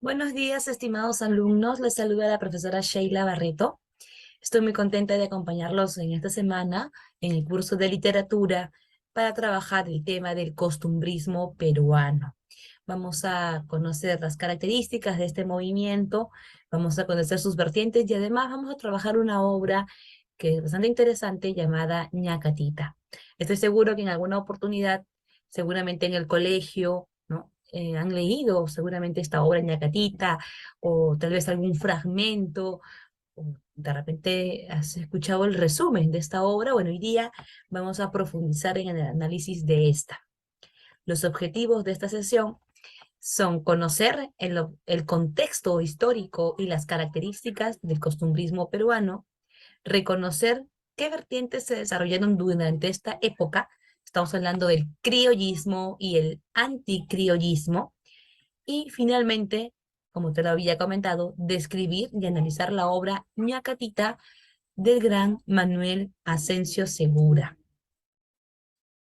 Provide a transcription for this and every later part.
Buenos días, estimados alumnos. Les saluda la profesora Sheila Barreto. Estoy muy contenta de acompañarlos en esta semana en el curso de literatura para trabajar el tema del costumbrismo peruano. Vamos a conocer las características de este movimiento, vamos a conocer sus vertientes y además vamos a trabajar una obra que es bastante interesante llamada Ñacatita. Estoy seguro que en alguna oportunidad, seguramente en el colegio, ¿no? Han leído seguramente esta obra Ñacatita o tal vez algún fragmento o de repente has escuchado el resumen de esta obra. Bueno, hoy día vamos a profundizar en el análisis de esta. Los objetivos de esta sesión son conocer el contexto histórico y las características del costumbrismo peruano, reconocer qué vertientes se desarrollaron durante esta época. Estamos hablando del criollismo y el anticriollismo. Y finalmente, como te lo había comentado, describir y analizar la obra Ñacatita del gran Manuel Asensio Segura.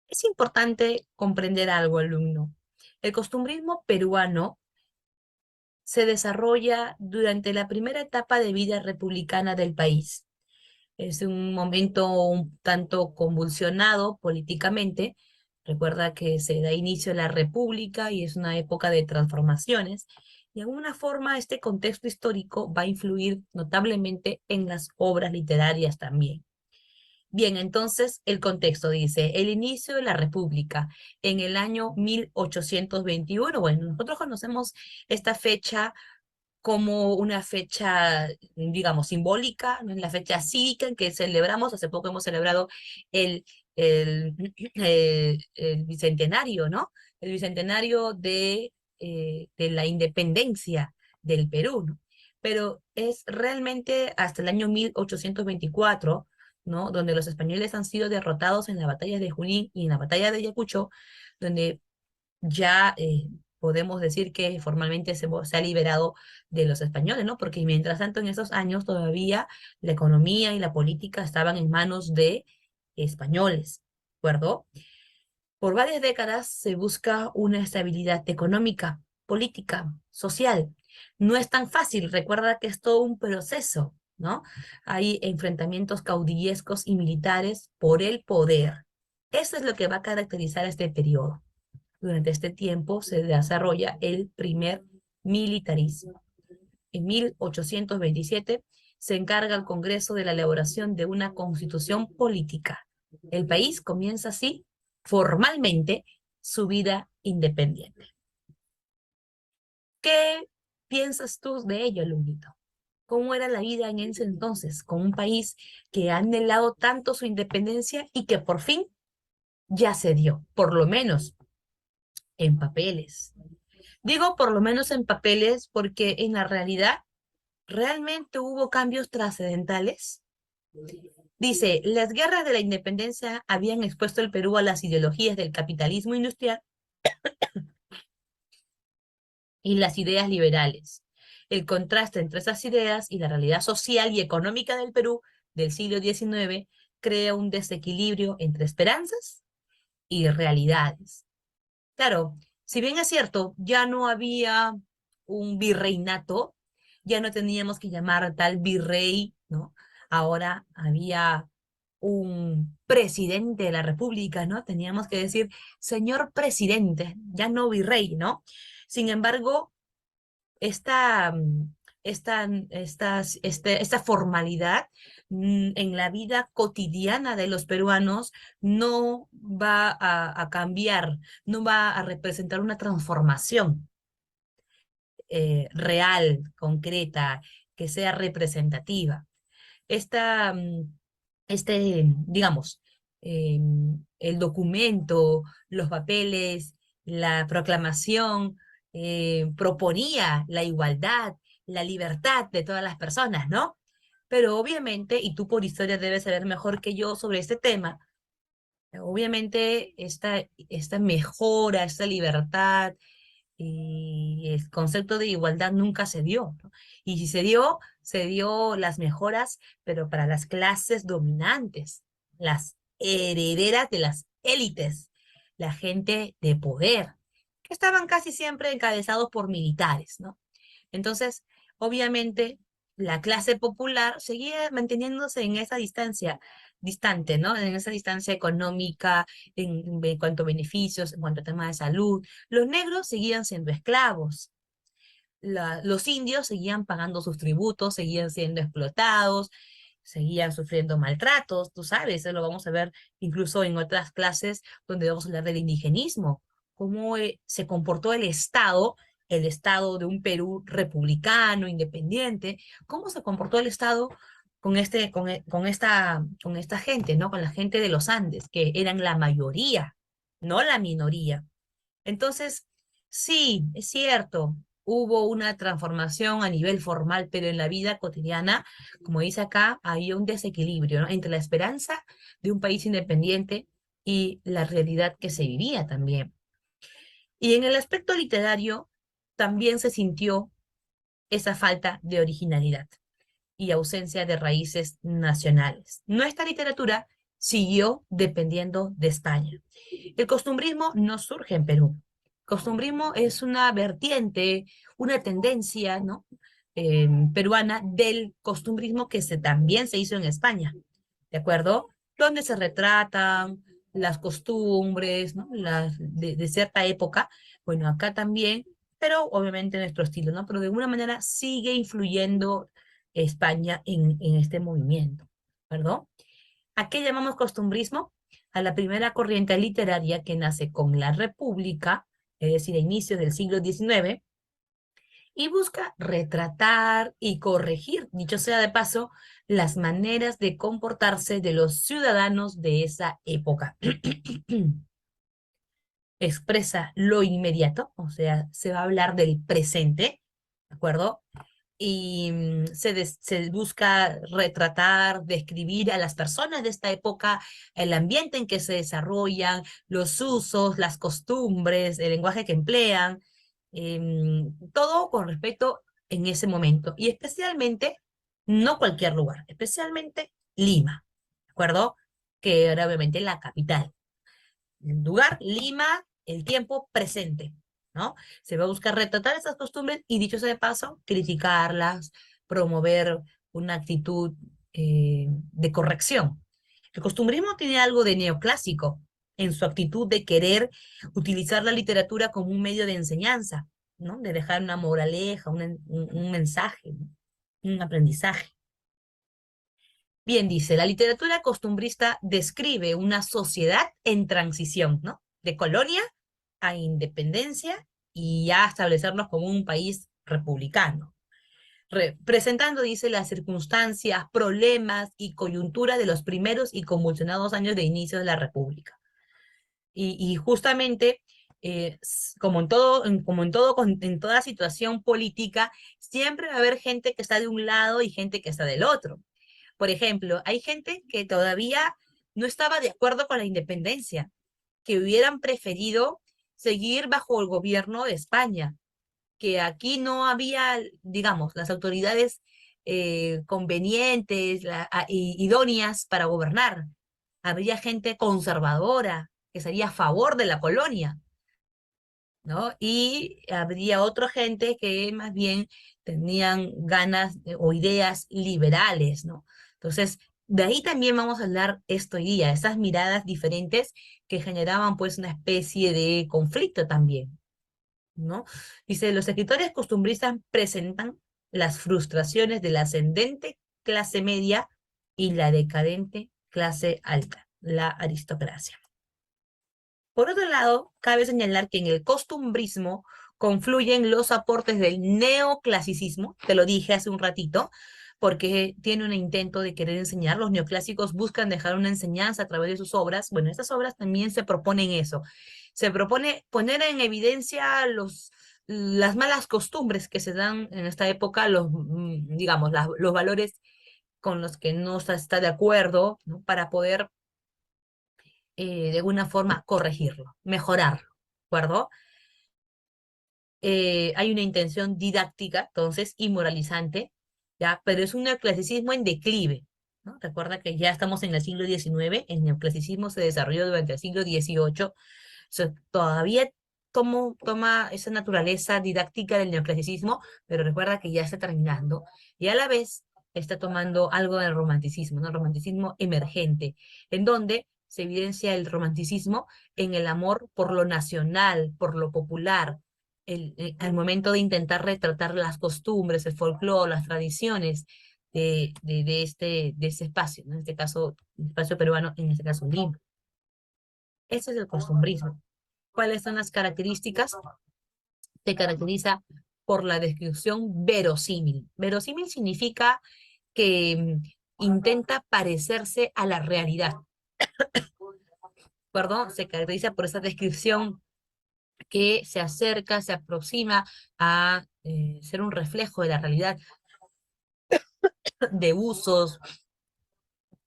Es importante comprender algo, alumno. El costumbrismo peruano se desarrolla durante la primera etapa de vida republicana del país. Es un momento un tanto convulsionado políticamente. Recuerda que se da inicio a la República y es una época de transformaciones. De alguna forma, este contexto histórico va a influir notablemente en las obras literarias también. Bien, entonces el contexto dice, el inicio de la República en el año 1821. Bueno, nosotros conocemos esta fecha como una fecha, digamos, simbólica, ¿no? La fecha cívica en que celebramos. Hace poco hemos celebrado el, el, el bicentenario, ¿no? El bicentenario de la independencia del Perú, ¿no? Pero es realmente hasta el año 1824, ¿no? Donde los españoles han sido derrotados en la batalla de Junín y en la batalla de Ayacucho, donde ya podemos decir que formalmente se ha liberado de los españoles, ¿no? Porque mientras tanto en esos años todavía la economía y la política estaban en manos de españoles, ¿de acuerdo? Por varias décadas se busca una estabilidad económica, política, social. No es tan fácil, recuerda que es todo un proceso, ¿no? Hay enfrentamientos caudillescos y militares por el poder. Eso es lo que va a caracterizar este periodo. Durante este tiempo se desarrolla el primer militarismo. En 1827 se encarga al Congreso de la elaboración de una constitución política. El país comienza así, formalmente, su vida independiente. ¿Qué piensas tú de ello, alumnito? ¿Cómo era la vida en ese entonces, con un país que ha anhelado tanto su independencia y que por fin ya se dio, por lo menos en papeles? Digo por lo menos en papeles porque en la realidad realmente hubo cambios trascendentales. Dice, las guerras de la independencia habían expuesto el Perú a las ideologías del capitalismo industrial y las ideas liberales. El contraste entre esas ideas y la realidad social y económica del Perú del siglo XIX crea un desequilibrio entre esperanzas y realidades. Claro, si bien es cierto, ya no había un virreinato, ya no teníamos que llamar a tal virrey, ¿no? Ahora había un presidente de la República, ¿no? Teníamos que decir señor presidente, ya no virrey, ¿no? Sin embargo, esta, esta formalidad en la vida cotidiana de los peruanos no va a cambiar, no va a representar una transformación real, concreta, que sea representativa. Esta, digamos, el documento, los papeles, la proclamación, proponía la igualdad, la libertad de todas las personas, ¿no? Pero obviamente, y tú por historia debes saber mejor que yo sobre este tema, obviamente esta mejora, esta libertad y el concepto de igualdad nunca se dio, ¿no? Y si se dio las mejoras, pero para las clases dominantes, las herederas de las élites, la gente de poder, que estaban casi siempre encabezados por militares, ¿no? Entonces, obviamente, la clase popular seguía manteniéndose en esa distancia, distante, ¿no? En esa distancia económica, en cuanto a beneficios, en cuanto a temas de salud. Los negros seguían siendo esclavos. Los indios seguían pagando sus tributos, seguían siendo explotados, seguían sufriendo maltratos, tú sabes, eso lo vamos a ver incluso en otras clases donde vamos a hablar del indigenismo, cómo se comportó el Estado de un Perú republicano, independiente, cómo se comportó el Estado con esta gente, ¿no? Con la gente de los Andes, que eran la mayoría, no la minoría. Entonces, sí, es cierto, hubo una transformación a nivel formal, pero en la vida cotidiana, como dice acá, había un desequilibrio, ¿no? Entre la esperanza de un país independiente y la realidad que se vivía también. Y en el aspecto literario, también se sintió esa falta de originalidad y ausencia de raíces nacionales. Nuestra literatura siguió dependiendo de España. El costumbrismo no surge en Perú. Costumbrismo es una vertiente, una tendencia, ¿no? Peruana del costumbrismo que también se hizo en España, ¿de acuerdo? Donde se retratan las costumbres, ¿no? De cierta época. Bueno, acá también, pero obviamente nuestro estilo, ¿no? Pero de alguna manera sigue influyendo España en este movimiento, ¿perdón? ¿A qué llamamos costumbrismo? A la primera corriente literaria que nace con la República, es decir, a inicios del siglo XIX, y busca retratar y corregir, dicho sea de paso, las maneras de comportarse de los ciudadanos de esa época. Expresa lo inmediato, o sea, se va a hablar del presente, ¿de acuerdo? Y se busca retratar, describir a las personas de esta época, el ambiente en que se desarrollan, los usos, las costumbres, el lenguaje que emplean, todo con respecto en ese momento. Y especialmente, no cualquier lugar, especialmente Lima, ¿de acuerdo? Que era obviamente la capital. El lugar, Lima, el tiempo presente, ¿no? Se va a buscar retratar esas costumbres y, dicho sea de paso, criticarlas, promover una actitud de corrección. El costumbrismo tiene algo de neoclásico en su actitud de querer utilizar la literatura como un medio de enseñanza, ¿no? De dejar una moraleja, un mensaje, ¿no? Un aprendizaje. Bien, dice, la literatura costumbrista describe una sociedad en transición, ¿no? De colonia a independencia y ya establecernos como un país republicano. Presentando, dice, las circunstancias, problemas y coyuntura de los primeros y convulsionados años de inicio de la República. Y justamente, como en todo, en toda situación política, siempre va a haber gente que está de un lado y gente que está del otro. Por ejemplo, hay gente que todavía no estaba de acuerdo con la independencia, que hubieran preferido seguir bajo el gobierno de España, que aquí no había, digamos, las autoridades convenientes, idóneas para gobernar. Habría gente conservadora que sería a favor de la colonia, ¿no? Y habría otra gente que más bien tenían ganas o ideas liberales, ¿no? Entonces, de ahí también vamos a hablar esto hoy día, esas miradas diferentes que generaban pues una especie de conflicto también, ¿no? Dice, los escritores costumbristas presentan las frustraciones de la ascendente clase media y la decadente clase alta, la aristocracia. Por otro lado, cabe señalar que en el costumbrismo confluyen los aportes del neoclasicismo, te lo dije hace un ratito, porque tiene un intento de querer enseñar. Los neoclásicos buscan dejar una enseñanza a través de sus obras. Bueno, estas obras también se proponen eso. Se propone poner en evidencia las malas costumbres que se dan en esta época, digamos, los valores con los que no se está de acuerdo, ¿no? Para poder de alguna forma corregirlo, mejorarlo, ¿de acuerdo? Hay una intención didáctica, entonces, y moralizante, ¿ya? Pero es un neoclasicismo en declive, ¿no? Recuerda que ya estamos en el siglo XIX, el neoclasicismo se desarrolló durante el siglo XVIII, o sea, todavía toma esa naturaleza didáctica del neoclasicismo, pero recuerda que ya está terminando, y a la vez está tomando algo del romanticismo, ¿no? El romanticismo emergente, en donde se evidencia el romanticismo en el amor por lo nacional, por lo popular, al momento de intentar retratar las costumbres, el folclore, las tradiciones de ese espacio, ¿no? En este caso, el espacio peruano, en este caso Lima. Ese es el costumbrismo. ¿Cuáles son las características? Se caracteriza por la descripción verosímil. Verosímil significa que intenta parecerse a la realidad. Perdón, se caracteriza por esa descripción que se acerca, se aproxima a ser un reflejo de la realidad, de usos,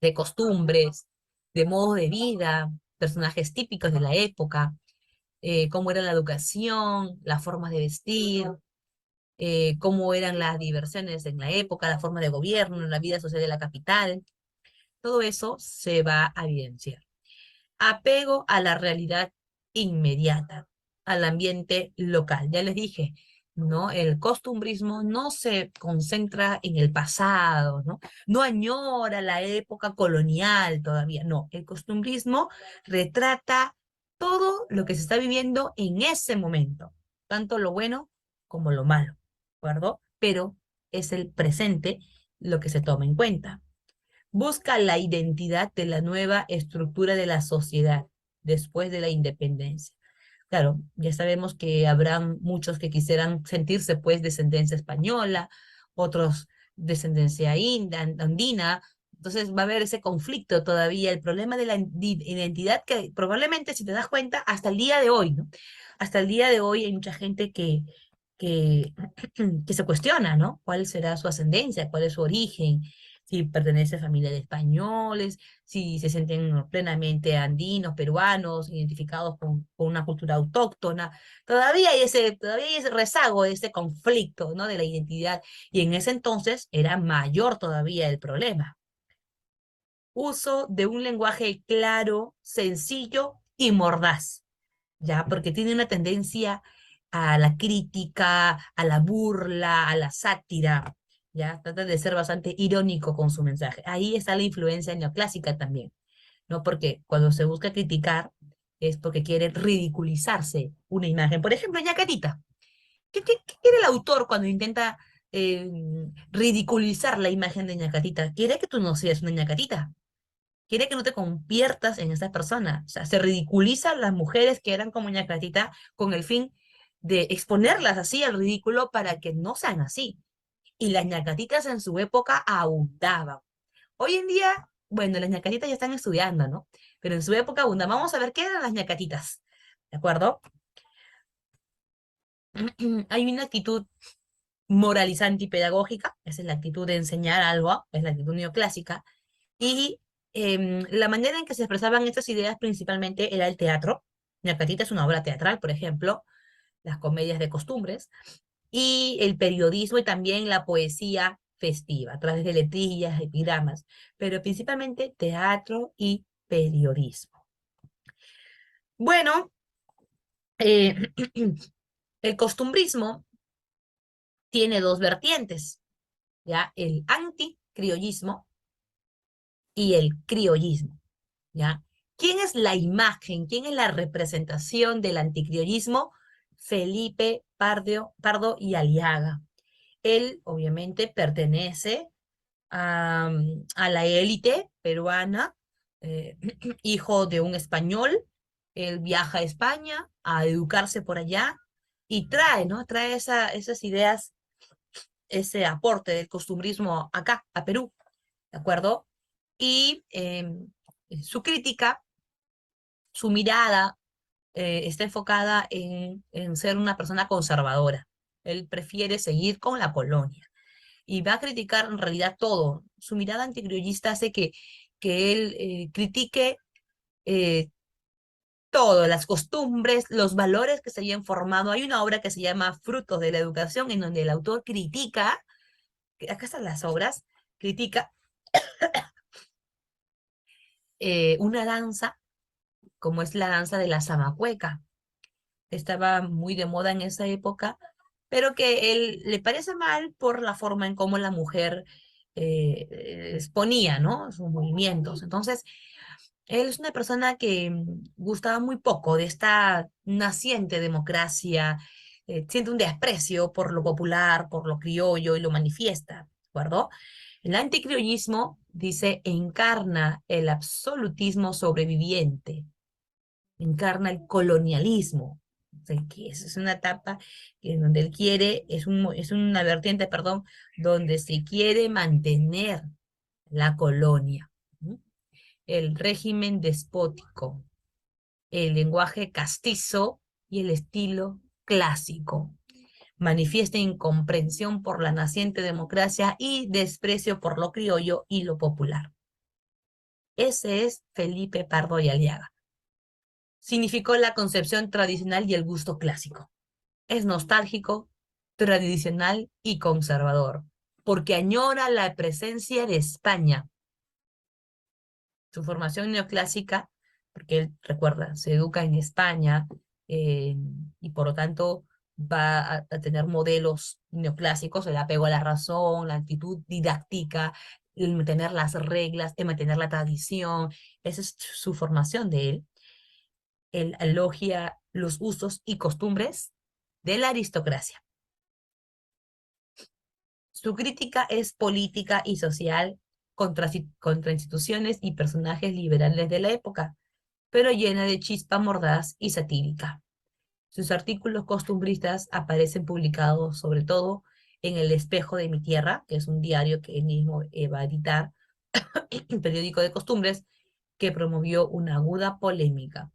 de costumbres, de modos de vida, personajes típicos de la época, cómo era la educación, las formas de vestir, cómo eran las diversiones en la época, la forma de gobierno, la vida social de la capital. Todo eso se va a evidenciar. Apego a la realidad inmediata, al ambiente local. Ya les dije, ¿no? El costumbrismo no se concentra en el pasado, ¿no? No añora la época colonial todavía, no. El costumbrismo retrata todo lo que se está viviendo en ese momento, tanto lo bueno como lo malo, ¿de acuerdo? Pero es el presente lo que se toma en cuenta. Busca la identidad de la nueva estructura de la sociedad después de la independencia. Claro, ya sabemos que habrán muchos que quisieran sentirse pues descendencia española, otros descendencia andina, entonces va a haber ese conflicto todavía, el problema de la identidad que probablemente, si te das cuenta, hasta el día de hoy, ¿no? Hasta el día de hoy hay mucha gente que, que se cuestiona, ¿no? ¿Cuál será su ascendencia? ¿Cuál es su origen? Si pertenece a familia de españoles, si se sienten plenamente andinos, peruanos, identificados con una cultura autóctona. Todavía hay ese rezago, ese conflicto, ¿no? De la identidad. Y en ese entonces era mayor todavía el problema. Uso de un lenguaje claro, sencillo y mordaz, ¿ya? Porque tiene una tendencia a la crítica, a la burla, a la sátira, ¿ya? Trata de ser bastante irónico con su mensaje. Ahí está la influencia neoclásica también, ¿no? Porque cuando se busca criticar es porque quiere ridiculizarse una imagen. Por ejemplo, Ñacatita. ¿Qué quiere el autor cuando intenta eh, ridiculizar la imagen de Ñacatita? Quiere que tú no seas una Ñacatita. Quiere que no te conviertas en esa persona. O sea, se ridiculiza a las mujeres que eran como Ñacatita con el fin de exponerlas así al ridículo para que no sean así. Y las ñacatitas en su época abundaban. Hoy en día, bueno, las ñacatitas ya están estudiando, ¿no? Pero en su época abundaban. Vamos a ver qué eran las ñacatitas, ¿de acuerdo? Hay una actitud moralizante y pedagógica, esa es la actitud de enseñar algo, es la actitud neoclásica, y la manera en que se expresaban estas ideas principalmente era el teatro. Ñacatita es una obra teatral, por ejemplo, las comedias de costumbres, y el periodismo y también la poesía festiva, a través de letrillas, epigramas, pero principalmente teatro y periodismo. Bueno, eh, el costumbrismo tiene dos vertientes, ¿ya? El anticriollismo y el criollismo, ¿ya? ¿Quién es la imagen, quién es la representación del anticriollismo? Felipe Pardo y Aliaga. Él, obviamente, pertenece a la élite peruana, eh, hijo de un español. Él viaja a España a educarse por allá y trae, ¿no? Trae esas ideas, ese aporte del costumbrismo acá, a Perú, ¿de acuerdo? Y su crítica, su mirada, está enfocada en ser una persona conservadora. Él prefiere seguir con la colonia y va a criticar en realidad todo. Su mirada anticriollista hace que él critique eh, todo, las costumbres, los valores que se hayan formado. Hay una obra que se llama Frutos de la Educación, en donde el autor critica, acá están las obras, critica una danza como es la danza de la zamacueca. estaba muy de moda en esa época, pero que él le parece mal por la forma en cómo la mujer exponía, ¿no? Sus movimientos. Entonces, él es una persona que gustaba muy poco de esta naciente democracia, siente un desprecio por lo popular, por lo criollo y lo manifiesta, ¿de acuerdo? El anticriollismo, dice, encarna el absolutismo sobreviviente, encarna el colonialismo. O sea, que es una etapa en donde él quiere, es una vertiente, perdón, donde se quiere mantener la colonia, ¿no? El régimen despótico, el lenguaje castizo y el estilo clásico. Manifiesta incomprensión por la naciente democracia y desprecio por lo criollo y lo popular. Ese es Felipe Pardo y Aliaga. Significó la concepción tradicional y el gusto clásico. Es nostálgico, tradicional y conservador, porque añora la presencia de España. Su formación neoclásica, porque él, recuerda, se educa en España eh, y por lo tanto va a tener modelos neoclásicos, el apego a la razón, la actitud didáctica, el mantener las reglas, el mantener la tradición. Esa es su formación de él. Él elogia los usos y costumbres de la aristocracia. Su crítica es política y social contra instituciones y personajes liberales de la época, pero llena de chispa mordaz y satírica. Sus artículos costumbristas aparecen publicados sobre todo en El Espejo de mi Tierra, que es un diario que él mismo va a editar, un periódico de costumbres que promovió una aguda polémica.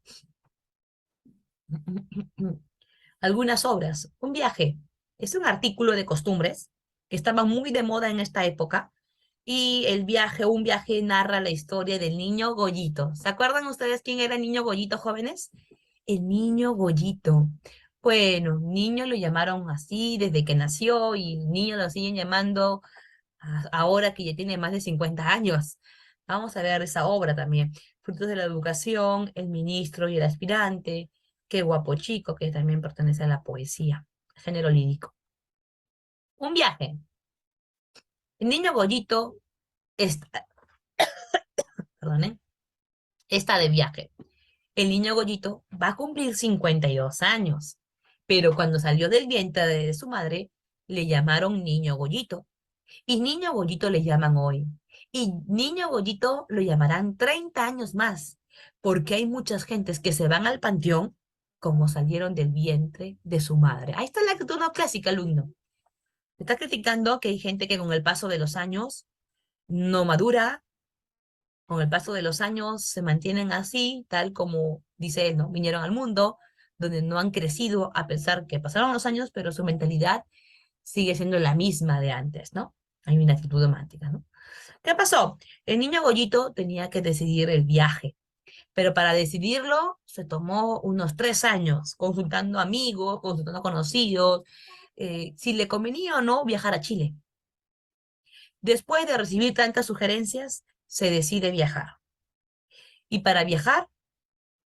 Algunas obras. Un viaje. Es un artículo de costumbres que estaba muy de moda en esta época. Y un viaje narra la historia del niño Goyito. ¿Se acuerdan ustedes quién era el niño Goyito, jóvenes? El niño Goyito. Bueno, niño lo llamaron así desde que nació y niño lo siguen llamando ahora que ya tiene más de 50 años. Vamos a ver esa obra también. Frutos de la educación, el ministro y el aspirante. Qué guapo chico, que también pertenece a la poesía, género lírico. Un viaje. El niño Goyito está, perdón, está de viaje. El niño Goyito va a cumplir 52 años, pero cuando salió del vientre de su madre, le llamaron niño Goyito. Y niño Goyito le llaman hoy. Y niño Goyito lo llamarán 30 años más, porque hay muchas gentes que se van al panteón como salieron del vientre de su madre. Ahí está la actitud no clásica, alumno. Está criticando que hay gente que con el paso de los años no madura, con el paso de los años se mantienen así, tal como dice él, ¿no? Vinieron al mundo, donde no han crecido a pesar que pasaron los años, pero su mentalidad sigue siendo la misma de antes, ¿no? Hay una actitud romántica, ¿no? ¿Qué pasó? El niño Goyito tenía que decidir el viaje, pero para decidirlo se tomó unos 3 años, consultando amigos, consultando conocidos, si le convenía o no viajar a Chile. Después de recibir tantas sugerencias, se decide viajar. Y para viajar,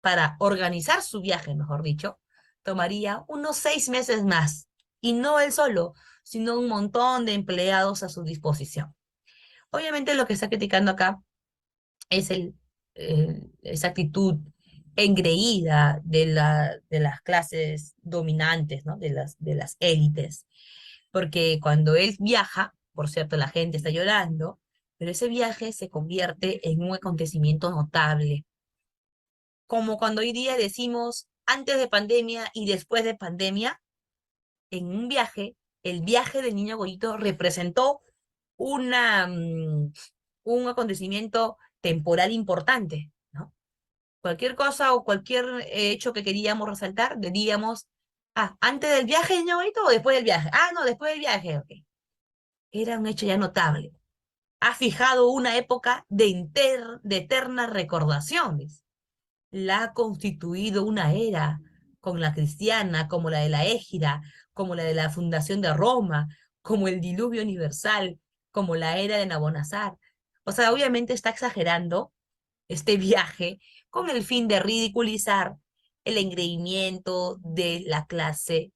para organizar su viaje, mejor dicho, tomaría unos 6 meses más. Y no él solo, sino un montón de empleados a su disposición. Obviamente lo que está criticando acá es esa actitud engreída de las clases dominantes, ¿no? De las élites. Porque cuando él viaja, por cierto, la gente está llorando, pero ese viaje se convierte en un acontecimiento notable, como cuando hoy día decimos antes de pandemia y después de pandemia, en un viaje, el viaje del niño Goyito representó una, un acontecimiento temporal importante, ¿no? Cualquier cosa o cualquier hecho que queríamos resaltar, diríamos, antes del viaje del niño Goyito o después del viaje. No, después del viaje, ok. Era un hecho ya notable. Ha fijado una época de eternas recordaciones, la ha constituido una era con la cristiana, como la de la Égira, como la de la fundación de Roma, como el diluvio universal, como la era de Nabonazar. O sea, obviamente está exagerando este viaje con el fin de ridiculizar el engreimiento de la clase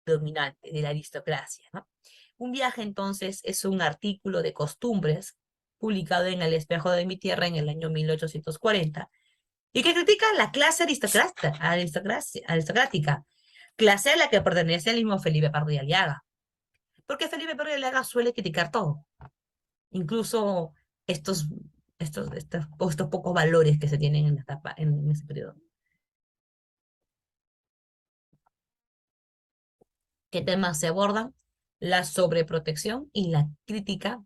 dominante, de la aristocracia, ¿no? Un viaje, entonces, es un artículo de costumbres publicado en El Espejo de mi Tierra en el año 1840 y que critica la clase aristocrática, clase a la que pertenece el mismo Felipe Pardo y Aliaga, porque Felipe Pardo y Aliaga suele criticar todo, incluso estos, estos pocos valores que se tienen en, en ese periodo. ¿Qué temas se abordan? La sobreprotección y la crítica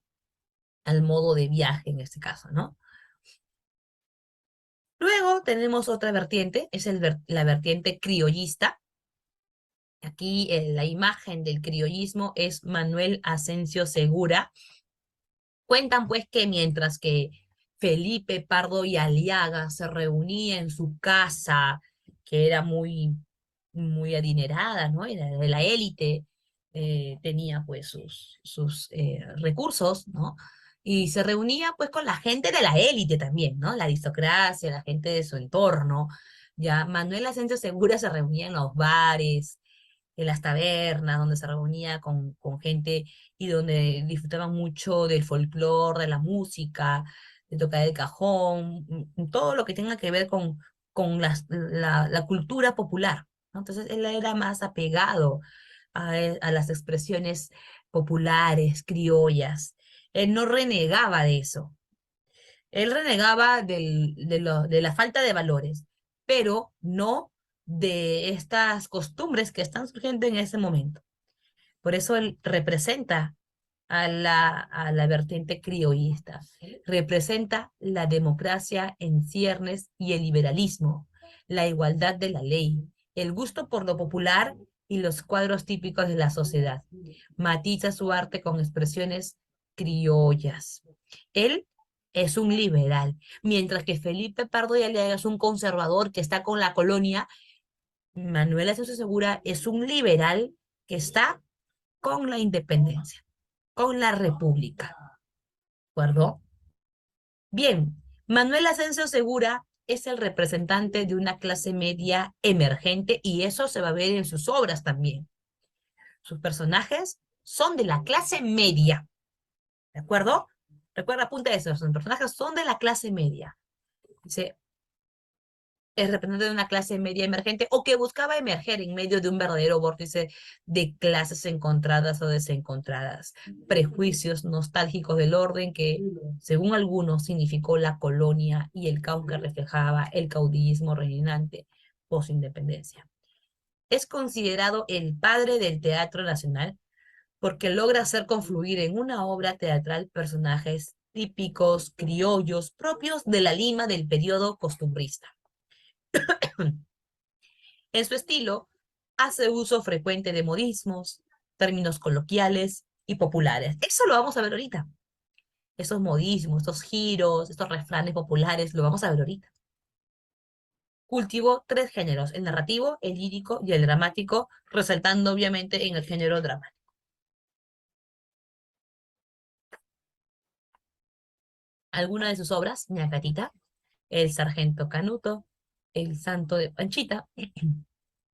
al modo de viaje en este caso, ¿no? Luego tenemos otra vertiente, es la vertiente criollista. Aquí la imagen del criollismo es Manuel Asensio Segura. Cuentan pues que mientras que Felipe Pardo y Aliaga se reunía en su casa, que era muy adinerada, ¿no? Era de la élite, tenía pues sus recursos, ¿no? Y se reunía pues con la gente de la élite también, ¿no? La aristocracia, la gente de su entorno. Ya Manuel Asensio Segura se reunía en los bares, en las tabernas, donde se reunía con gente y donde disfrutaban mucho del folclore, de la música, de tocar el cajón, todo lo que tenga que ver con la cultura popular, ¿no? Entonces él era más apegado a las expresiones populares, criollas. Él no renegaba de eso. Él renegaba de la falta de valores, pero no de estas costumbres que están surgiendo en ese momento. Por eso él representa a la vertiente criollista, representa la democracia en ciernes y el liberalismo, la igualdad de la ley, el gusto por lo popular y los cuadros típicos de la sociedad. Matiza su arte con expresiones criollas. Él es un liberal, mientras que Felipe Pardo y Aliaga es un conservador que está con la colonia. Manuel Asensio Segura es un liberal que está con la independencia, con la república. ¿De acuerdo? Bien, Manuel Asensio Segura es el representante de una clase media emergente y eso se va a ver en sus obras también. Sus personajes son de la clase media, ¿de acuerdo? Recuerda, apunta eso, sus personajes son de la clase media. Dice, es representante de una clase media emergente o que buscaba emerger en medio de un verdadero vórtice de clases encontradas o desencontradas, prejuicios nostálgicos del orden que, según algunos, significó la colonia y el caos que reflejaba el caudillismo reinante post-independencia. Es considerado el padre del teatro nacional porque logra hacer confluir en una obra teatral personajes típicos, criollos, propios de la Lima del periodo costumbrista. En su estilo, hace uso frecuente de modismos, términos coloquiales y populares. Eso lo vamos a ver ahorita. Esos modismos, estos giros, estos refranes populares, lo vamos a ver ahorita. Cultivó tres géneros, el narrativo, el lírico y el dramático, resaltando obviamente en el género dramático. Algunas de sus obras, Ñacatita, El Sargento Canuto, El Santo de Panchita,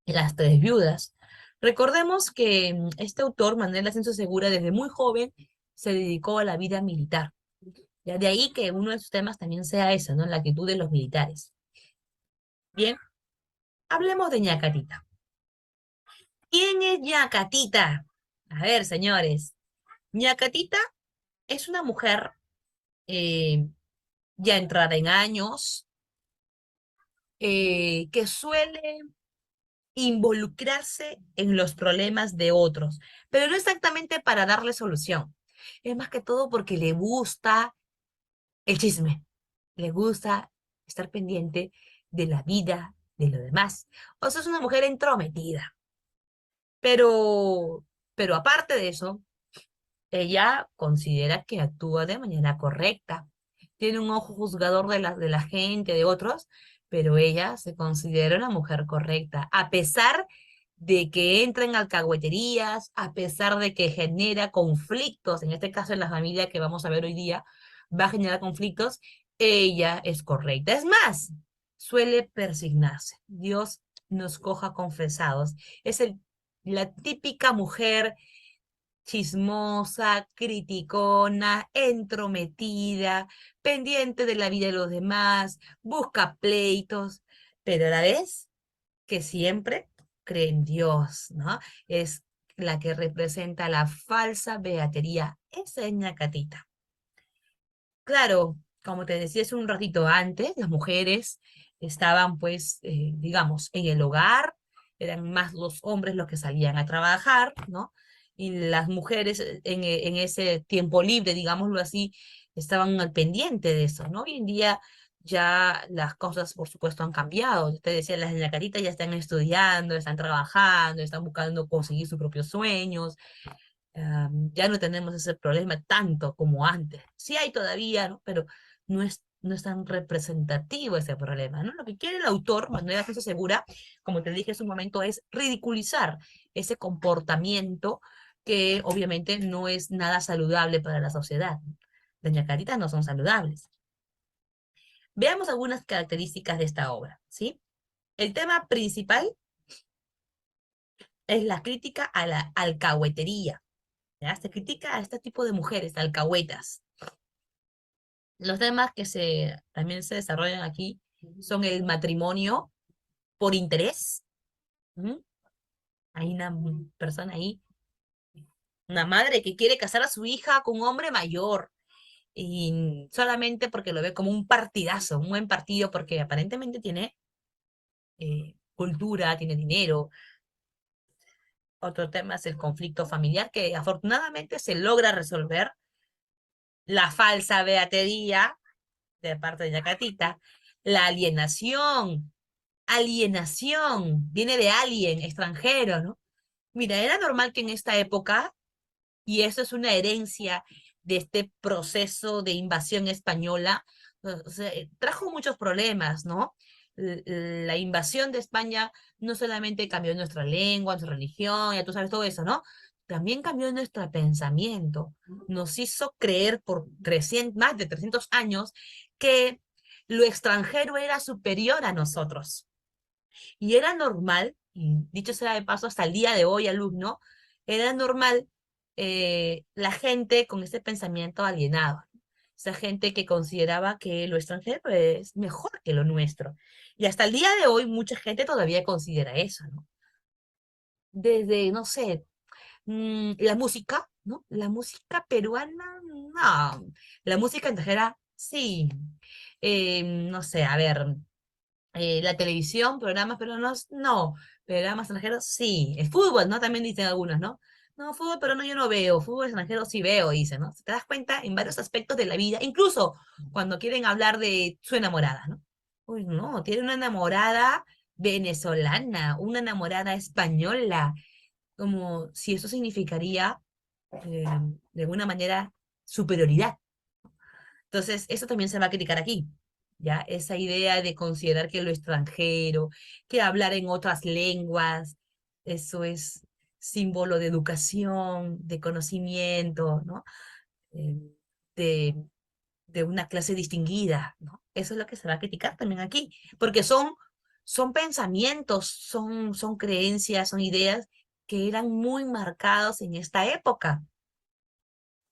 Las Tres Viudas. Recordemos que este autor, Manuel Asensio Segura, desde muy joven se dedicó a la vida militar. Ya de ahí que uno de sus temas también sea eso, ¿no? La actitud de los militares. Bien, hablemos de Ñacatita. ¿Quién es Ñacatita? A ver, señores. Ñacatita es una mujer eh, ya entrada en años, que suele involucrarse en los problemas de otros, pero no exactamente para darle solución. Es más que todo porque le gusta el chisme, le gusta estar pendiente de la vida de los demás. O sea, es una mujer entrometida, pero, pero aparte de eso, ella considera que actúa de manera correcta. Tiene un ojo juzgador de la gente, de otros, pero ella se considera una mujer correcta, a pesar de que entra en alcahueterías, a pesar de que genera conflictos, en este caso en la familia que vamos a ver hoy día, va a generar conflictos, ella es correcta. Es más, suele persignarse. Dios nos coja confesados. Es la típica mujer chismosa, criticona, entrometida, pendiente de la vida de los demás, busca pleitos, pero a la vez que siempre cree en Dios, ¿no? Es la que representa la falsa beatería. Esa es Ñacatita. Claro, como te decía hace un ratito antes, las mujeres estaban pues, digamos, en el hogar, eran más los hombres los que salían a trabajar, ¿no? Y las mujeres en ese tiempo libre, digámoslo así, estaban al pendiente de eso, ¿no? Hoy en día ya las cosas, por supuesto, han cambiado. Te decía, las de la carita ya están estudiando, están trabajando, están buscando conseguir sus propios sueños. Ya no tenemos ese problema tanto como antes. Sí hay todavía, ¿no? Pero no es tan representativo ese problema, ¿no? Lo que quiere el autor, Manuel Afonso Segura, como te dije hace un momento, es ridiculizar ese comportamiento que obviamente no es nada saludable para la sociedad. Las ñacaritas no son saludables. Veamos algunas características de esta obra, ¿sí? El tema principal es la crítica a la alcahuetería. ¿Ya? Se critica a este tipo de mujeres, alcahuetas. Los temas que también se desarrollan aquí son el matrimonio por interés. ¿Mm? Hay una persona ahí, una madre que quiere casar a su hija con un hombre mayor y solamente porque lo ve como un partidazo, un buen partido, porque aparentemente tiene cultura, tiene dinero. Otro tema es el conflicto familiar que afortunadamente se logra resolver. La falsa beatería de parte de Yacatita, la alienación, viene de alien, extranjero, ¿no? Mira, era normal que en esta época, y eso es una herencia de este proceso de invasión española, o sea, trajo muchos problemas, ¿no? La invasión de España no solamente cambió nuestra lengua, nuestra religión, ya tú sabes todo eso, ¿no? También cambió nuestro pensamiento. Nos hizo creer por más de 300 años que lo extranjero era superior a nosotros. Y era normal, y dicho sea de paso, hasta el día de hoy, alumno, era normal la gente con ese pensamiento alienado. Esa gente que consideraba que lo extranjero es mejor que lo nuestro. Y hasta el día de hoy, mucha gente todavía considera eso, ¿no? Desde, no sé, la música, ¿no? La música peruana, no. La música extranjera, sí. No sé, a ver, la televisión, programas peruanos, no. Programas extranjeros, sí. El fútbol, ¿no? También dicen algunos, ¿no? No, fútbol peruano yo no veo, fútbol extranjero sí veo, dicen, ¿no? Te das cuenta en varios aspectos de la vida, incluso cuando quieren hablar de su enamorada, ¿no? Uy, no, tiene una enamorada venezolana, una enamorada española, como si eso significaría, eh, de alguna manera, superioridad. Entonces, eso también se va a criticar aquí, ¿ya? Esa idea de considerar que lo extranjero, que hablar en otras lenguas, eso es símbolo de educación, de conocimiento, ¿no? Eh, de, de una clase distinguida, ¿no? Eso es lo que se va a criticar también aquí, porque son pensamientos, son creencias, son ideas que eran muy marcados en esta época.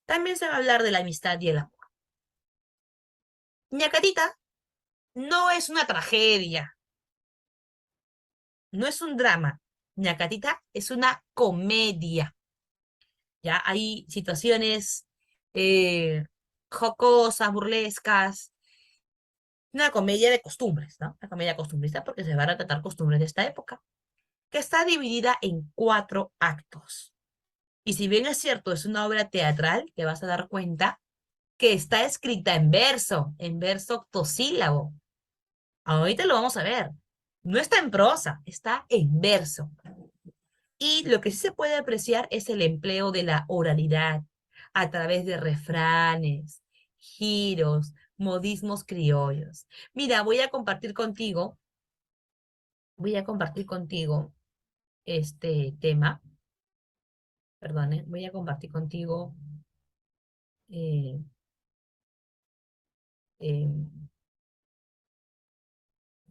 También se va a hablar de la amistad y el amor. Ñacatita no es una tragedia, no es un drama. Ñacatita es una comedia. Ya hay situaciones eh, jocosas, burlescas, una comedia de costumbres, ¿no? Una comedia costumbrista porque se van a tratar costumbres de esta época, que está dividida en 4 actos. Y si bien es cierto, es una obra teatral, te vas a dar cuenta que está escrita en verso octosílabo. Ahorita lo vamos a ver. No está en prosa, está en verso. Y lo que sí se puede apreciar es el empleo de la oralidad a través de refranes, giros, modismos criollos. Mira, voy a compartir contigo este tema, perdón, voy a compartir contigo eh, eh,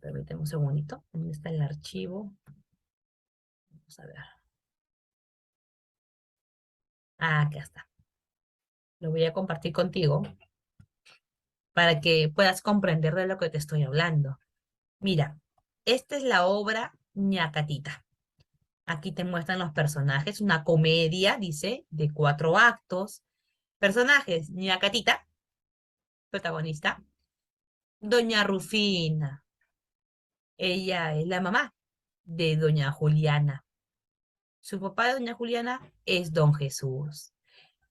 Permíteme un segundito. ¿Dónde está el archivo? Vamos a ver. Ah, acá está. Lo voy a compartir contigo para que puedas comprender de lo que te estoy hablando. Mira, esta es la obra Ñacatita. Aquí te muestran los personajes, una comedia, dice, de 4 actos. Personajes, Ñacatita, protagonista. Doña Rufina, ella es la mamá de Doña Juliana. Su papá de Doña Juliana es Don Jesús.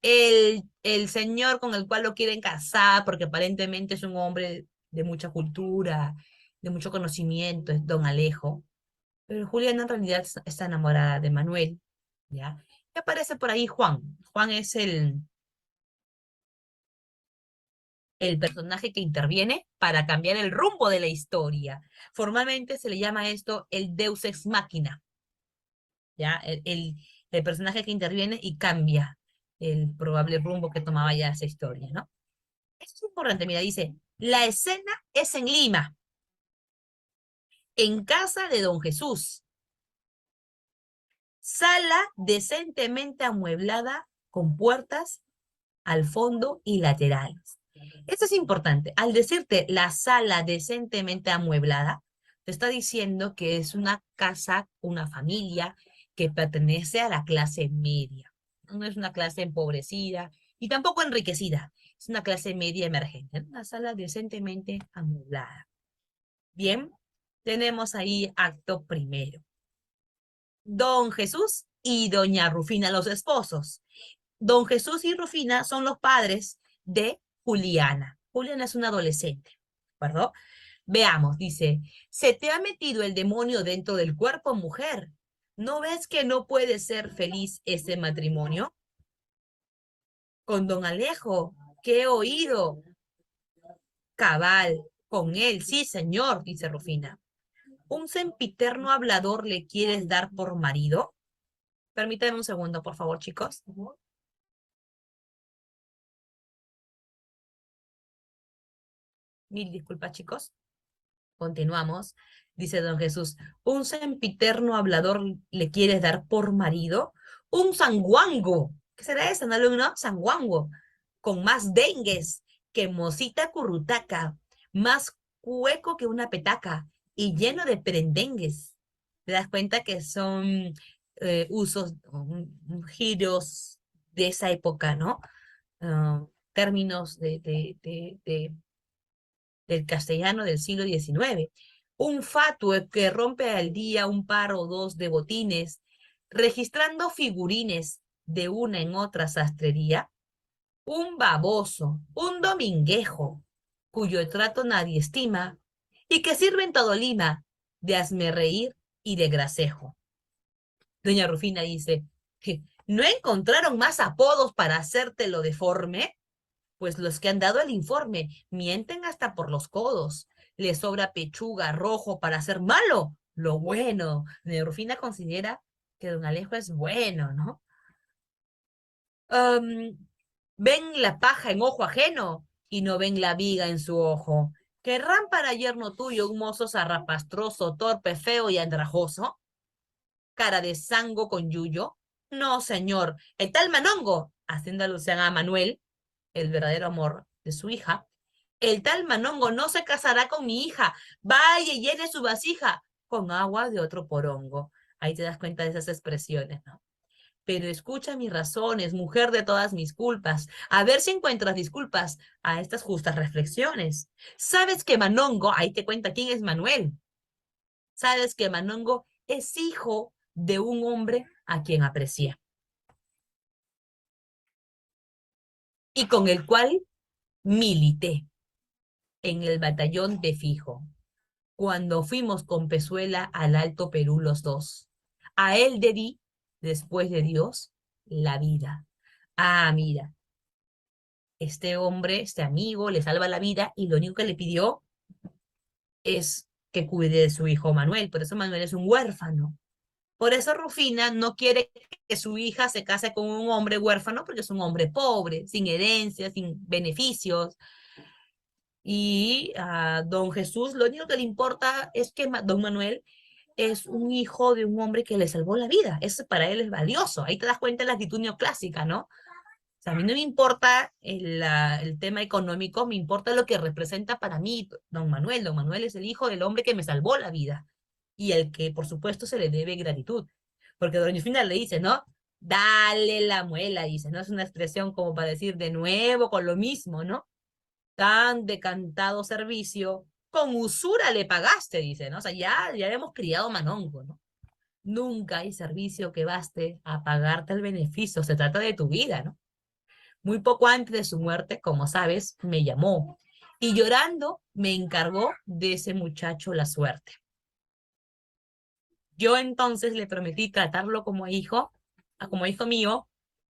El señor con el cual lo quieren casar, porque aparentemente es un hombre de mucha cultura, de mucho conocimiento, es Don Alejo. Pero Juliana en realidad está enamorada de Manuel, ¿ya? Y aparece por ahí Juan. Juan es el personaje que interviene para cambiar el rumbo de la historia. Formalmente se le llama esto el Deus ex machina, ¿ya? El personaje que interviene y cambia el probable rumbo que tomaba ya esa historia, ¿no? Esto es importante, mira, dice, la escena es en Lima, en casa de Don Jesús, sala decentemente amueblada con puertas al fondo y laterales. Esto es importante. Al decirte la sala decentemente amueblada, te está diciendo que es una casa, una familia que pertenece a la clase media. No es una clase empobrecida y tampoco enriquecida. Es una clase media emergente, ¿no? Una sala decentemente amueblada. Bien, tenemos ahí acto primero. Don Jesús y doña Rufina, los esposos. Don Jesús y Rufina son los padres de Juliana. Juliana es una adolescente, ¿de acuerdo? Veamos, dice, se te ha metido el demonio dentro del cuerpo, mujer. ¿No ves que no puede ser feliz ese matrimonio? Con don Alejo, que he oído. Cabal, con él, sí, señor, dice Rufina. ¿Un sempiterno hablador le quieres dar por marido? Permítanme un segundo, por favor, chicos. Mil disculpas, chicos. Continuamos. Dice don Jesús, ¿un sempiterno hablador le quieres dar por marido? Un sanguango. ¿Qué será eso, no, alumno? Sanguango. Con más dengues que mosita currutaca, más hueco que una petaca y lleno de perendengues. ¿Te das cuenta que son usos, giros de esa época, ¿no? Términos del castellano del siglo XIX. Un fatuo que rompe al día un par o dos de botines, registrando figurines de una en otra sastrería. Un baboso, un dominguejo, cuyo trato nadie estima, y que sirve en todo Lima de hazmerreír y de gracejo. Doña Rufina dice, ¿no encontraron más apodos para hacértelo deforme? Pues los que han dado el informe mienten hasta por los codos. Les sobra pechuga, rojo para ser malo. Lo bueno. Rufina considera que don Alejo es bueno, ¿no? Am, ven la paja en ojo ajeno y no ven la viga en su ojo. ¿Querrán para yerno tuyo un mozo zarrapastroso, torpe, feo y andrajoso? ¿Cara de sango con yuyo? No, señor. El tal Manongo, haciendo alusión a Manuel, el verdadero amor de su hija, el tal Manongo no se casará con mi hija. Vaya y llene su vasija con agua de otro porongo. Ahí te das cuenta de esas expresiones, ¿no? Pero escucha mis razones, mujer de todas mis culpas, a ver si encuentras disculpas a estas justas reflexiones. Sabes que Manongo, ahí te cuenta quién es Manuel. Sabes que Manongo es hijo de un hombre a quien aprecia y con el cual milité en el batallón de Fijo, cuando fuimos con Pezuela al Alto Perú los dos. A él debí, después de Dios, la vida. Ah, mira, este hombre, este amigo, le salva la vida y lo único que le pidió es que cuide de su hijo Manuel. Por eso Manuel es un huérfano. Por eso Rufina no quiere que su hija se case con un hombre huérfano porque es un hombre pobre, sin herencia, sin beneficios. Y a don Jesús lo único que le importa es que don Manuel es un hijo de un hombre que le salvó la vida. Eso para él es valioso. Ahí te das cuenta de la actitud neoclásica, ¿no? O sea, a mí no me importa el tema económico, me importa lo que representa para mí don Manuel. Don Manuel es el hijo del hombre que me salvó la vida y el que, por supuesto, se le debe gratitud. Porque doña Fina le dice, ¿no? Dale la muela, dice, ¿no? Es una expresión como para decir de nuevo con lo mismo, ¿no? Tan decantado servicio, con usura le pagaste, dice, ¿no? O sea, ya hemos criado manongo, ¿no? Nunca hay servicio que baste a pagarte el beneficio, se trata de tu vida, ¿no? Muy poco antes de su muerte, como sabes, me llamó y llorando me encargó de ese muchacho la suerte. Yo entonces le prometí tratarlo como hijo mío,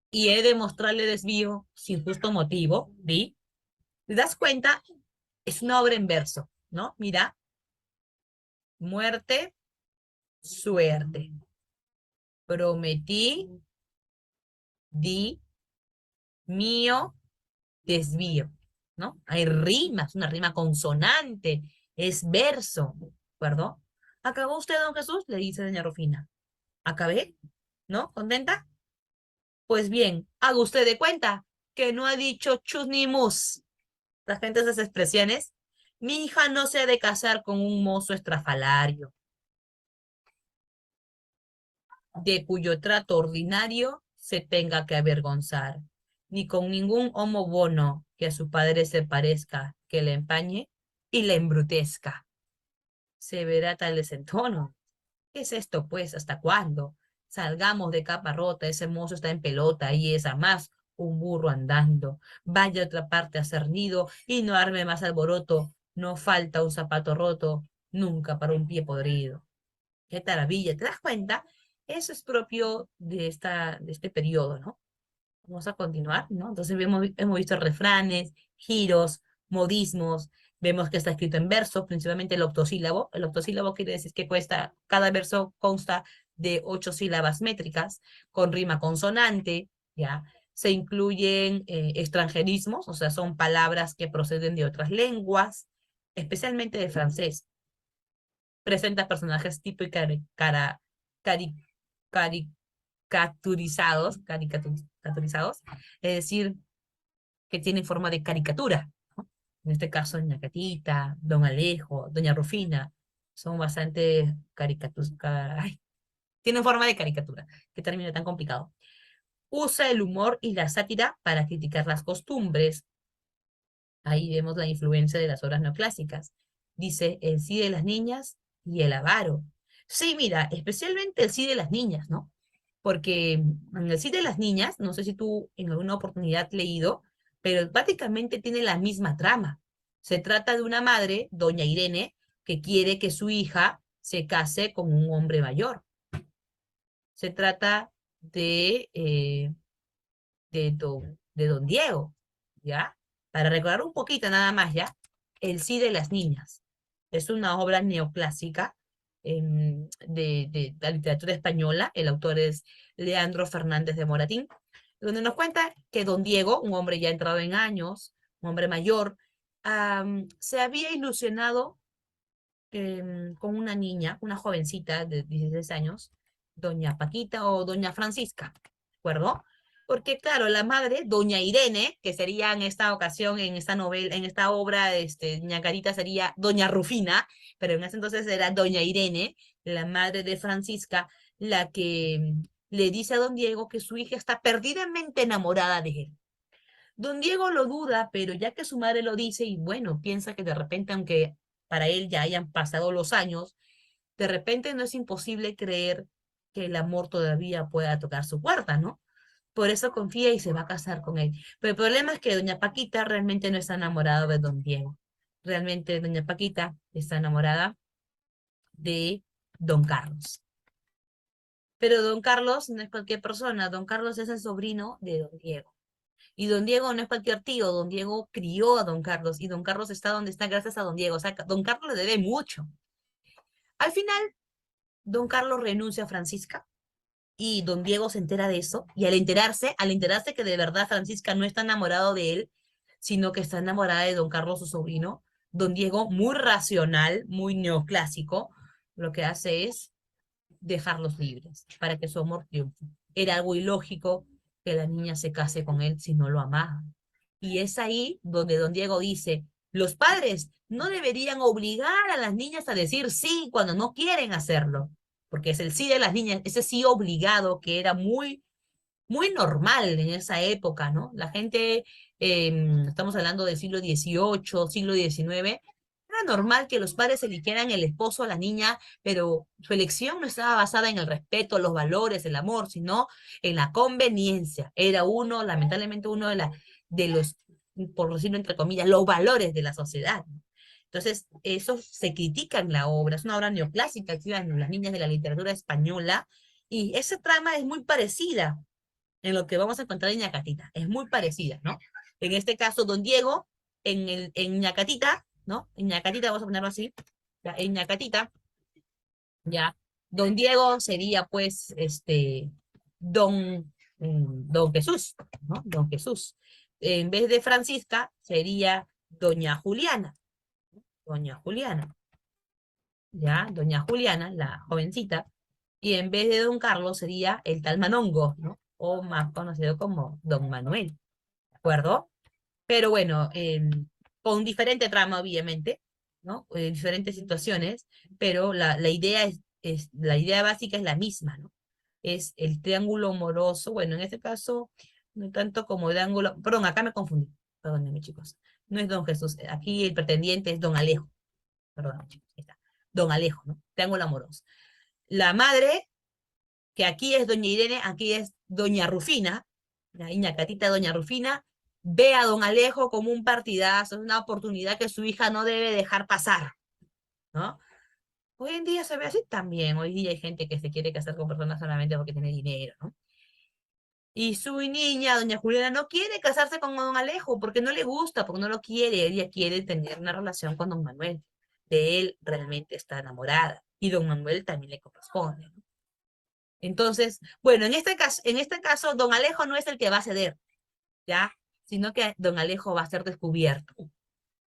y he de mostrarle desvío sin justo motivo, ¿vi? ¿Te das cuenta? Es una obra en verso, ¿no? Mira, muerte, suerte. Prometí, di, mío, desvío, ¿no? Hay rimas, una rima consonante, es verso, ¿de acuerdo? ¿Acabó usted, don Jesús? Le dice doña Rufina. ¿Acabé? ¿No? ¿Contenta? Pues bien, haga usted de cuenta que no ha dicho chus ni mus. La gente esas expresiones. Mi hija no se ha de casar con un mozo estrafalario, de cuyo trato ordinario se tenga que avergonzar, ni con ningún homo bono que a su padre se parezca, que le empañe y le embrutezca. Se verá tal desentono. ¿Qué es esto, pues? ¿Hasta cuándo? Salgamos de capa rota, ese mozo está en pelota y es a más un burro andando. Vaya a otra parte a hacer nido y no arme más alboroto. No falta un zapato roto, nunca para un pie podrido. Qué maravilla, ¿te das cuenta? Eso es propio de este periodo, ¿no? Vamos a continuar, ¿no? Entonces hemos visto refranes, giros, modismos, vemos que está escrito en verso, principalmente el octosílabo. El octosílabo quiere decir que cada verso consta de 8 sílabas métricas, con rima consonante, ¿ya? Se incluyen extranjerismos, o sea, son palabras que proceden de otras lenguas, especialmente del francés. Presenta personajes tipo y cari- caricaturizados, es decir, que tienen forma de caricatura, ¿no? En este caso, doña Catita, don Alejo, doña Rufina, son bastante tienen forma de caricatura. Qué término tan complicado. Usa el humor y la sátira para criticar las costumbres. Ahí vemos la influencia de las obras neoclásicas. Dice el sí de las niñas y el avaro. Sí, mira, especialmente el sí de las niñas, ¿no? Porque en el sí de las niñas, no sé si tú en alguna oportunidad has leído, pero prácticamente tiene la misma trama. Se trata de una madre, doña Irene, que quiere que su hija se case con un hombre mayor. Se trata de don Diego, ¿ya? Para recordar un poquito nada más, ¿ya? El sí de las niñas. Es una obra neoclásica de la literatura española. El autor es Leandro Fernández de Moratín, donde nos cuenta que don Diego, un hombre ya entrado en años, un hombre mayor, se había ilusionado con una niña, una jovencita de 16 años, doña Paquita o doña Francisca, ¿de acuerdo? Porque claro, la madre, doña Irene, que sería en esta ocasión, en esta novela, en esta obra, doña Carita sería doña Rufina, pero en ese entonces era doña Irene, la madre de Francisca, la que le dice a don Diego que su hija está perdidamente enamorada de él. Don Diego lo duda, pero ya que su madre lo dice, y bueno, piensa que de repente, aunque para él ya hayan pasado los años, de repente no es imposible creer que el amor todavía pueda tocar su puerta, ¿no? Por eso confía y se va a casar con él. Pero el problema es que doña Paquita realmente no está enamorada de don Diego. Realmente doña Paquita está enamorada de don Carlos. Pero don Carlos no es cualquier persona, don Carlos es el sobrino de don Diego. Y don Diego no es cualquier tío, don Diego crió a don Carlos y don Carlos está donde está gracias a don Diego. O sea, don Carlos le debe mucho. Al final, don Carlos renuncia a Francisca y don Diego se entera de eso y al enterarse que de verdad Francisca no está enamorado de él, sino que está enamorada de don Carlos, su sobrino, Don Diego, muy racional, muy neoclásico, lo que hace es dejarlos libres para que su amor triunfe. Era algo ilógico que la niña se case con él si no lo amaba. Y es ahí donde don Diego dice, los padres no deberían obligar a las niñas a decir sí cuando no quieren hacerlo, porque es el sí de las niñas, ese sí obligado que era muy normal en esa época, ¿no? La gente, estamos hablando del siglo XVIII, siglo XIX, era normal que los padres eligieran el esposo a la niña, pero su elección no estaba basada en el respeto, los valores, el amor, sino en la conveniencia. Era uno, lamentablemente, uno de los, por decirlo entre comillas, los valores de la sociedad. Entonces, eso se critica en la obra, es una obra neoclásica, escrita en las niñas de la literatura española, y esa trama es muy parecida en lo que vamos a encontrar en Ñacatita. Es muy parecida, ¿no? En este caso, don Diego, en Ñacatita, ¿no? En Ñacatita, vamos a ponerlo así, ya, en Ñacatita, ya, don Diego sería, pues, don Jesús, ¿no? Don Jesús. En vez de Francisca, sería doña Juliana, doña Juliana, ya, doña Juliana, la jovencita, y en vez de don Carlos sería el tal Manongo, ¿no? O más conocido como don Manuel, ¿de acuerdo? Pero bueno, con diferente trama, obviamente, ¿no? Diferentes situaciones, pero la idea la idea básica es la misma, ¿no? Es el triángulo amoroso, bueno, en este caso, no tanto como triángulo, perdón, acá me confundí, perdónenme chicos, no es don Jesús, aquí el pretendiente es don Alejo, perdón chicos, ahí está, don Alejo, ¿no? Triángulo amoroso. La madre, que aquí es doña Irene, aquí es doña Rufina, la niña Catita, doña Rufina, ve a don Alejo como un partidazo, es una oportunidad que su hija no debe dejar pasar, ¿no? Hoy en día se ve así también, hoy día hay gente que se quiere casar con personas solamente porque tiene dinero, ¿no? Y su niña, doña Juliana, no quiere casarse con don Alejo porque no le gusta, porque no lo quiere, ella quiere tener una relación con don Manuel, de él realmente está enamorada, y don Manuel también le corresponde, ¿no? Entonces, bueno, en este caso, don Alejo no es el que va a ceder, ¿ya? Sino que don Alejo va a ser descubierto.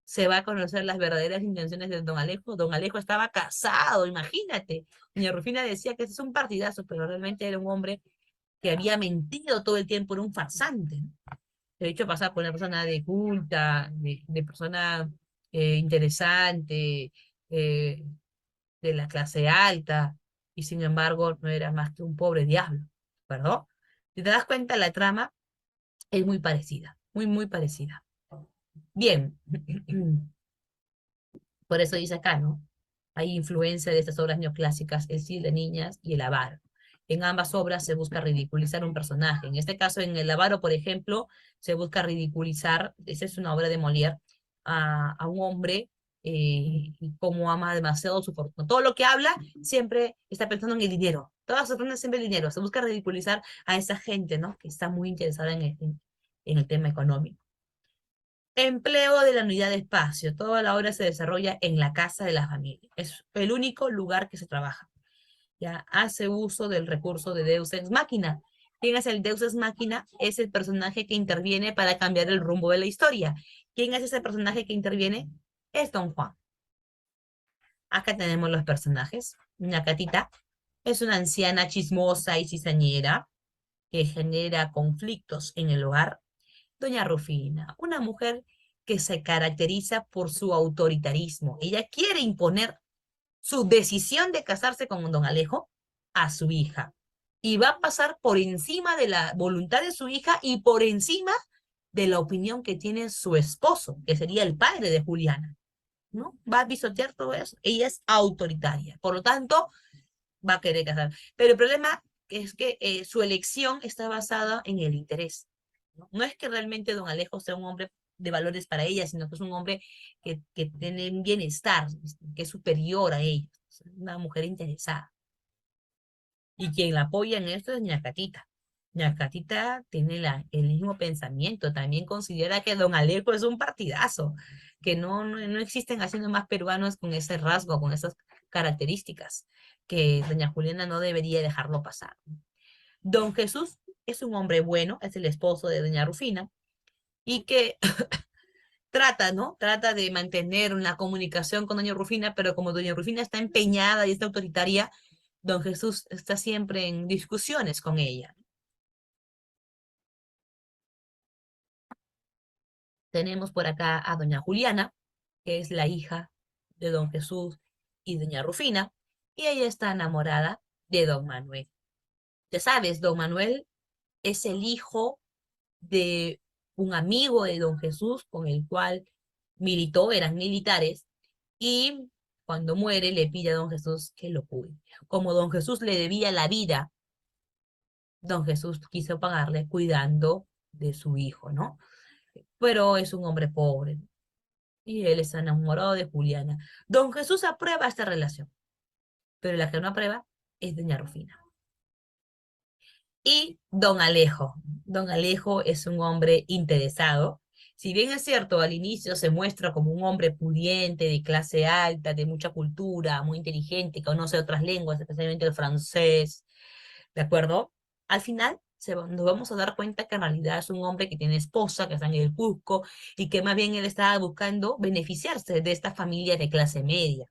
Se va a conocer las verdaderas intenciones de don Alejo. Don Alejo estaba casado, imagínate. Doña Rufina decía que ese es un partidazo, pero realmente era un hombre que había mentido todo el tiempo, era un farsante, ¿no? De hecho, pasaba por una persona de culta, de persona interesante, eh, de la clase alta, y sin embargo no era más que un pobre diablo, ¿verdad? Si te das cuenta, la trama es muy parecida, muy parecida. Bien, por eso dice acá, ¿no? Hay influencia de estas obras neoclásicas, El Cid de Niñas y El Avaro. En ambas obras se busca ridiculizar un personaje. En este caso, en El Avaro, por ejemplo, se busca ridiculizar, esa es una obra de Molière, a un hombre y cómo ama demasiado su fortuna. Todo lo que habla siempre está pensando en el dinero. Todas sus fortunas siempre el dinero. Se busca ridiculizar a esa gente, ¿no? Que está muy interesada en el tema económico. Empleo de la unidad de espacio. Toda la obra se desarrolla en la casa de la familia. Es el único lugar que se trabaja. Ya hace uso del recurso de Deus Ex Machina. ¿Quién es el Deus Ex Machina? Es el personaje que interviene para cambiar el rumbo de la historia. ¿Quién es ese personaje que interviene? Es Don Juan. Acá tenemos los personajes. Una Catita es una anciana chismosa y cizañera que genera conflictos en el hogar. Doña Rufina, una mujer que se caracteriza por su autoritarismo. Ella quiere imponer su decisión de casarse con don Alejo a su hija. Y va a pasar por encima de la voluntad de su hija y por encima de la opinión que tiene su esposo, que sería el padre de Juliana, ¿no? Va a pisotear todo eso. Ella es autoritaria. Por lo tanto, va a querer casar. Pero el problema es que su elección está basada en el interés, ¿no? No es que realmente don Alejo sea un hombre de valores para ella, sino que es un hombre que tiene un bienestar, que es superior a ella, una mujer interesada. Y quien la apoya en esto es Ñacatita. Ñacatita tiene el mismo pensamiento, también considera que don Alejo es un partidazo, que no existen haciendo más peruanos con ese rasgo, con esas características, que doña Juliana no debería dejarlo pasar. Don Jesús es un hombre bueno, es el esposo de doña Rufina, y que trata, ¿no? Trata de mantener una comunicación con doña Rufina, pero como doña Rufina está empeñada y está autoritaria, don Jesús está siempre en discusiones con ella. Tenemos por acá a doña Juliana, que es la hija de don Jesús y doña Rufina, y ella está enamorada de don Manuel. Ya sabes, don Manuel es el hijo de un amigo de don Jesús con el cual militó, eran militares, y cuando muere le pide a don Jesús que lo cuide. Como don Jesús le debía la vida, don Jesús quiso pagarle cuidando de su hijo, ¿no? Pero es un hombre pobre y él está enamorado de Juliana. Don Jesús aprueba esta relación, pero la que no aprueba es doña Rufina. Y don Alejo. Don Alejo es un hombre interesado. Si bien es cierto, al inicio se muestra como un hombre pudiente, de clase alta, de mucha cultura, muy inteligente, que conoce otras lenguas, especialmente el francés, ¿de acuerdo? Al final nos vamos a dar cuenta que en realidad es un hombre que tiene esposa, que está en el Cusco, y que más bien él estaba buscando beneficiarse de esta familia de clase media.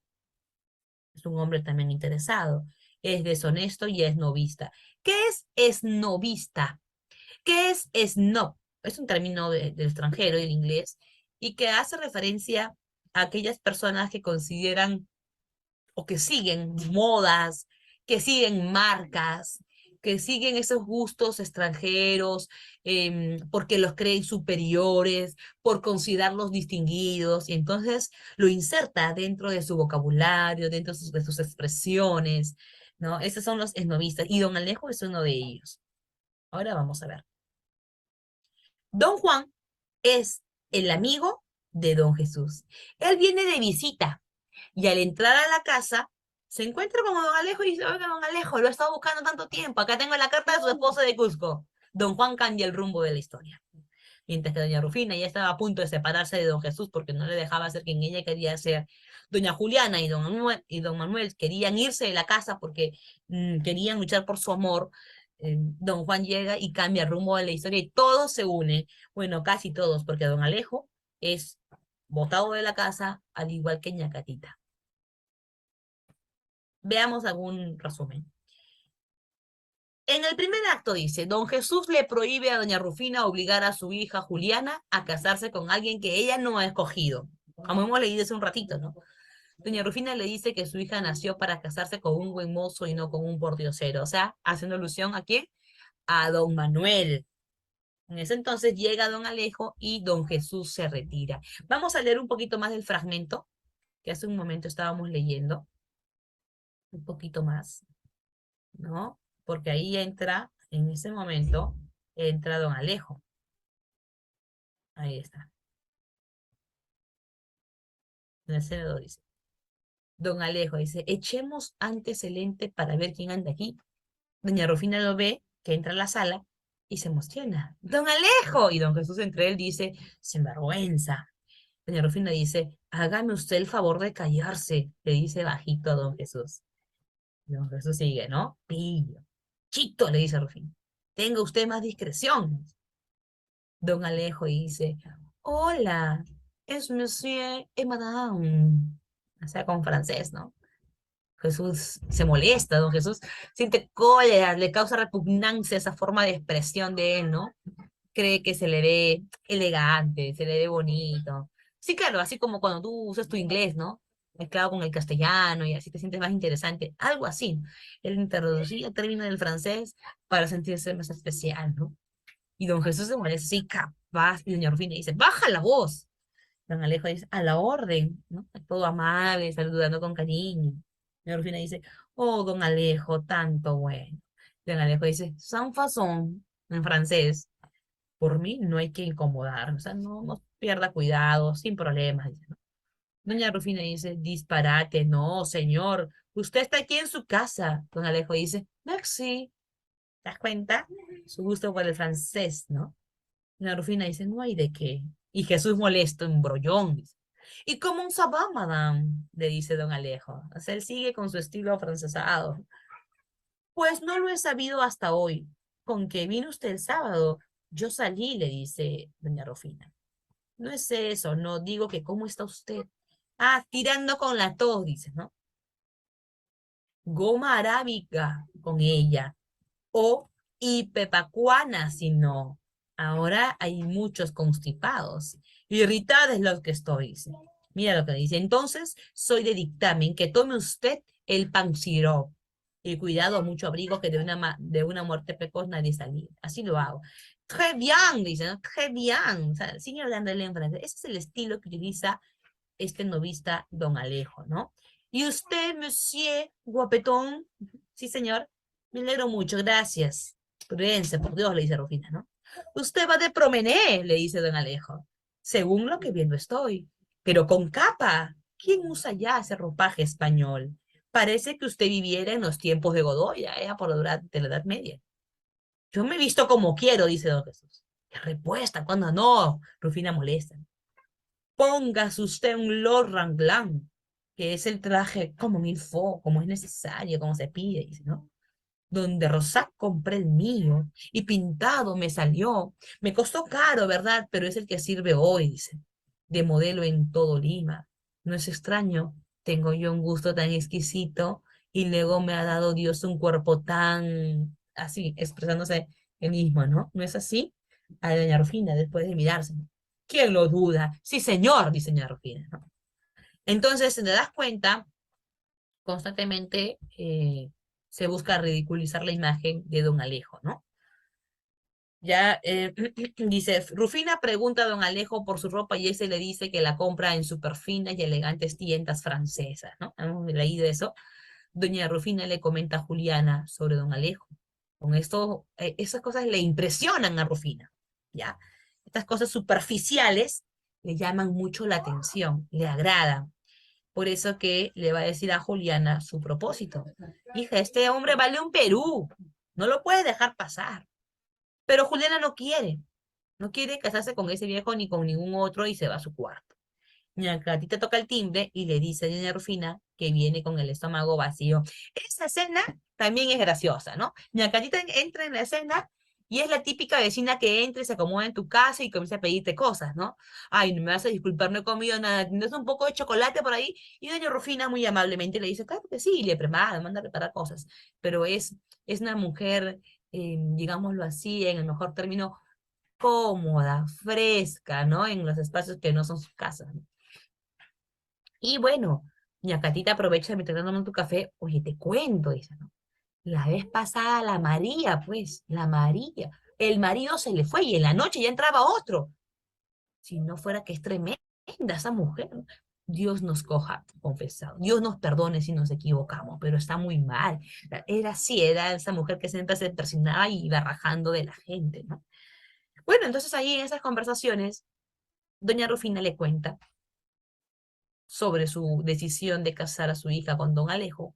Es un hombre también interesado. Es deshonesto y es novista. ¿Qué es esnovista? ¿Qué es snob? Es un término del extranjero, del inglés, y que hace referencia a aquellas personas que consideran o que siguen modas, que siguen marcas, que siguen esos gustos extranjeros, porque los creen superiores, por considerarlos distinguidos, y entonces lo inserta dentro de su vocabulario, dentro de sus expresiones, ¿no? Esos son los esnovistas, y don Alejo es uno de ellos. Ahora vamos a ver. Don Juan es el amigo de don Jesús. Él viene de visita y al entrar a la casa se encuentra con don Alejo y dice, oiga, don Alejo, lo he estado buscando tanto tiempo, acá tengo la carta de su esposo de Cusco. Don Juan cambia el rumbo de la historia. Mientras que doña Rufina ya estaba a punto de separarse de don Jesús porque no le dejaba ser quien ella quería ser. Doña Juliana y don Manuel querían irse de la casa porque querían luchar por su amor. Don Juan llega y cambia el rumbo de la historia y todos se unen. Bueno, casi todos, porque don Alejo es botado de la casa, al igual que Ñacatita. Veamos algún resumen. En el primer acto dice, don Jesús le prohíbe a doña Rufina obligar a su hija Juliana a casarse con alguien que ella no ha escogido. Como hemos leído hace un ratito, ¿no? Doña Rufina le dice que su hija nació para casarse con un buen mozo y no con un pordiosero. O sea, haciendo alusión ¿a quién? A don Manuel. En ese entonces llega don Alejo y don Jesús se retira. Vamos a leer un poquito más del fragmento que hace un momento estábamos leyendo. Un poquito más, ¿no? Porque ahí entra, en ese momento, entra don Alejo. Ahí está. En el Senado dice. Don Alejo dice, echemos antes el ente para ver quién anda aquí. Doña Rufina lo ve, que entra a la sala y se emociona. ¡Don Alejo! Y don Jesús entre él dice, sin vergüenza. Doña Rufina dice, hágame usted el favor de callarse, le dice bajito a don Jesús. Don Jesús sigue, ¿no? Pillo. Chito, le dice Rufina. Tenga usted más discreción. Don Alejo dice, hola, es monsieur et madame. O sea, con francés, ¿no? Jesús se molesta, don Jesús siente cólera, le causa repugnancia esa forma de expresión de él, ¿no? Cree que se le ve elegante, se le ve bonito. Sí, claro, así como cuando tú usas tu inglés, ¿no? Mezclado con el castellano y así te sientes más interesante, algo así. Él introducía el término del francés para sentirse más especial, ¿no? Y don Jesús se molesta, sí, capaz, y doña Rufina dice, baja la voz. Don Alejo dice, a la orden, ¿no? Todo amable, saludando con cariño. Doña Rufina dice, oh, don Alejo, tanto bueno. Don Alejo dice, sans façon, en francés. Por mí no hay que incomodar, o sea, no pierda cuidado, sin problemas. Dice, ¿no? Doña Rufina dice, disparate, no, señor, usted está aquí en su casa. Don Alejo dice, merci, ¿te das cuenta? Su gusto por el francés, ¿no? Doña Rufina dice, no hay de qué. Y Jesús molesto, embrollón, dice. ¿Y cómo un sabá, madame? Le dice don Alejo. O sea, él sigue con su estilo afrancesado. Pues no lo he sabido hasta hoy. ¿Con qué vino usted el sábado? Yo salí, le dice doña Rufina. No es eso, no digo que cómo está usted. Ah, tirando con la tos, dice, ¿no? Goma arábica con ella o ipepacuana, si no. Ahora hay muchos constipados. Irritada es lo que estoy, dice. Mira lo que dice. Entonces, soy de dictamen que tome usted el pancirop. Y cuidado, mucho abrigo, que de una muerte precoz nadie salía. Así lo hago. Très bien, dice, ¿no? Très bien. O sea, sigue hablándole en francés. Ese es el estilo que utiliza este novista don Alejo, ¿no? Y usted, monsieur guapetón, sí, señor, me alegro mucho, gracias. Prudencia, por Dios, le dice Rufina, ¿no? Usted va de promené, le dice don Alejo, según lo que viendo estoy, pero con capa. ¿Quién usa ya ese ropaje español? Parece que usted viviera en los tiempos de Godoy, por de la Edad Media. Yo me he visto como quiero, dice don Jesús. ¿Qué respuesta? ¿Cuándo no? Rufina molesta. Póngase usted un Lord Raglan, que es el traje como milfo, como es necesario, como se pide, dice, ¿no? Donde Rosac compré el mío y pintado me salió. Me costó caro, ¿verdad? Pero es el que sirve hoy, dice. De modelo en todo Lima. No es extraño, tengo yo un gusto tan exquisito y luego me ha dado Dios un cuerpo tan así, expresándose el mismo, ¿no? ¿No es así? A doña Rufina, después de mirarse. ¿Quién lo duda? Sí, señor, dice doña Rufina, ¿no? Entonces, si te das cuenta, constantemente se busca ridiculizar la imagen de don Alejo, ¿no? Ya dice, Rufina pregunta a don Alejo por su ropa y ese le dice que la compra en superfinas y elegantes tiendas francesas, ¿no? Hemos leído eso. Doña Rufina le comenta a Juliana sobre don Alejo. Con esto, esas cosas le impresionan a Rufina, ¿ya? Estas cosas superficiales le llaman mucho la atención, le agradan. Por eso que le va a decir a Juliana su propósito. Hija, este hombre vale un Perú, no lo puedes dejar pasar. Pero Juliana no quiere casarse con ese viejo ni con ningún otro y se va a su cuarto. Doña Catita toca el timbre y le dice a doña Rufina que viene con el estómago vacío. Esa escena también es graciosa, ¿no? Doña Catita entra en la escena y es la típica vecina que entra y se acomoda en tu casa y comienza a pedirte cosas, ¿no? Ay, no me vas a disculpar, no he comido nada, ¿tienes un poco de chocolate por ahí? Y doña Rufina muy amablemente le dice, claro que sí, y le prepara, manda a preparar cosas. Pero es una mujer, digámoslo así, en el mejor término, cómoda, fresca, ¿no? En los espacios que no son su casa, ¿no? Y bueno, doña Catita aprovecha mientras estás tomando tu café, oye, te cuento, dice, ¿no? La vez pasada la María, pues, la María, el marido se le fue y en la noche ya entraba otro. Si no fuera que es tremenda esa mujer, ¿no? Dios nos coja confesado, Dios nos perdone si nos equivocamos, pero está muy mal. Era así, era esa mujer que siempre se persignaba y iba rajando de la gente, ¿no? Bueno, entonces ahí en esas conversaciones, doña Rufina le cuenta sobre su decisión de casar a su hija con don Alejo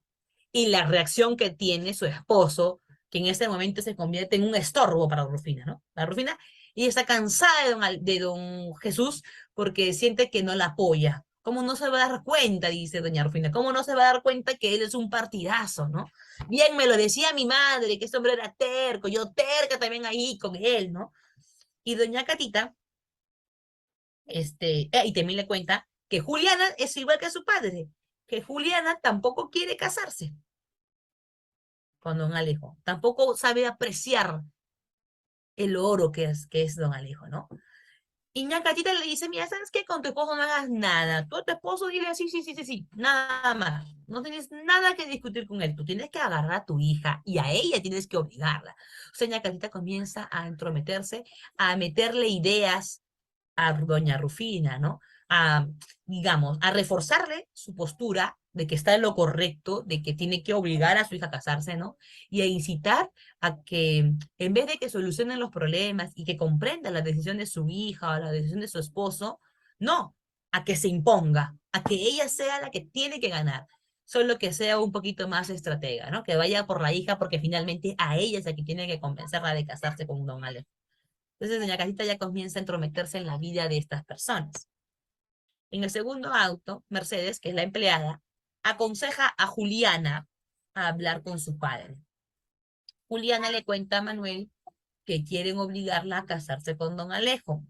y la reacción que tiene su esposo, que en ese momento se convierte en un estorbo para Rufina, ¿no? La Rufina, y está cansada de don Jesús porque siente que no la apoya. ¿Cómo no se va a dar cuenta? Dice doña Rufina. ¿Cómo no se va a dar cuenta que él es un partidazo, ¿no? Bien me lo decía mi madre, que este hombre era terco, yo terca también ahí con él, ¿no? Y doña Catita, y también le cuenta que Juliana es igual que su padre, que Juliana tampoco quiere casarse con don Alejo, tampoco sabe apreciar el oro que es don Alejo, ¿no? Y Ñacatita le dice, mira, ¿sabes qué? Con tu esposo no hagas nada. Tú a tu esposo dile sí, sí, sí, sí, sí, nada más. No tienes nada que discutir con él. Tú tienes que agarrar a tu hija y a ella tienes que obligarla. O sea, Ñacatita comienza a entrometerse, a meterle ideas a doña Rufina, ¿no? A, digamos, a reforzarle su postura de que está en lo correcto, de que tiene que obligar a su hija a casarse, ¿no? Y a incitar a que, en vez de que solucionen los problemas y que comprenda la decisión de su hija o la decisión de su esposo, no, a que se imponga, a que ella sea la que tiene que ganar. Solo que sea un poquito más estratega, ¿no? Que vaya por la hija porque finalmente a ella es la que tiene que convencerla de casarse con don Alejo. Entonces, doña Casita ya comienza a entrometerse en la vida de estas personas. En el segundo auto, Mercedes, que es la empleada, aconseja a Juliana a hablar con su padre. Juliana le cuenta a Manuel que quieren obligarla a casarse con don Alejo.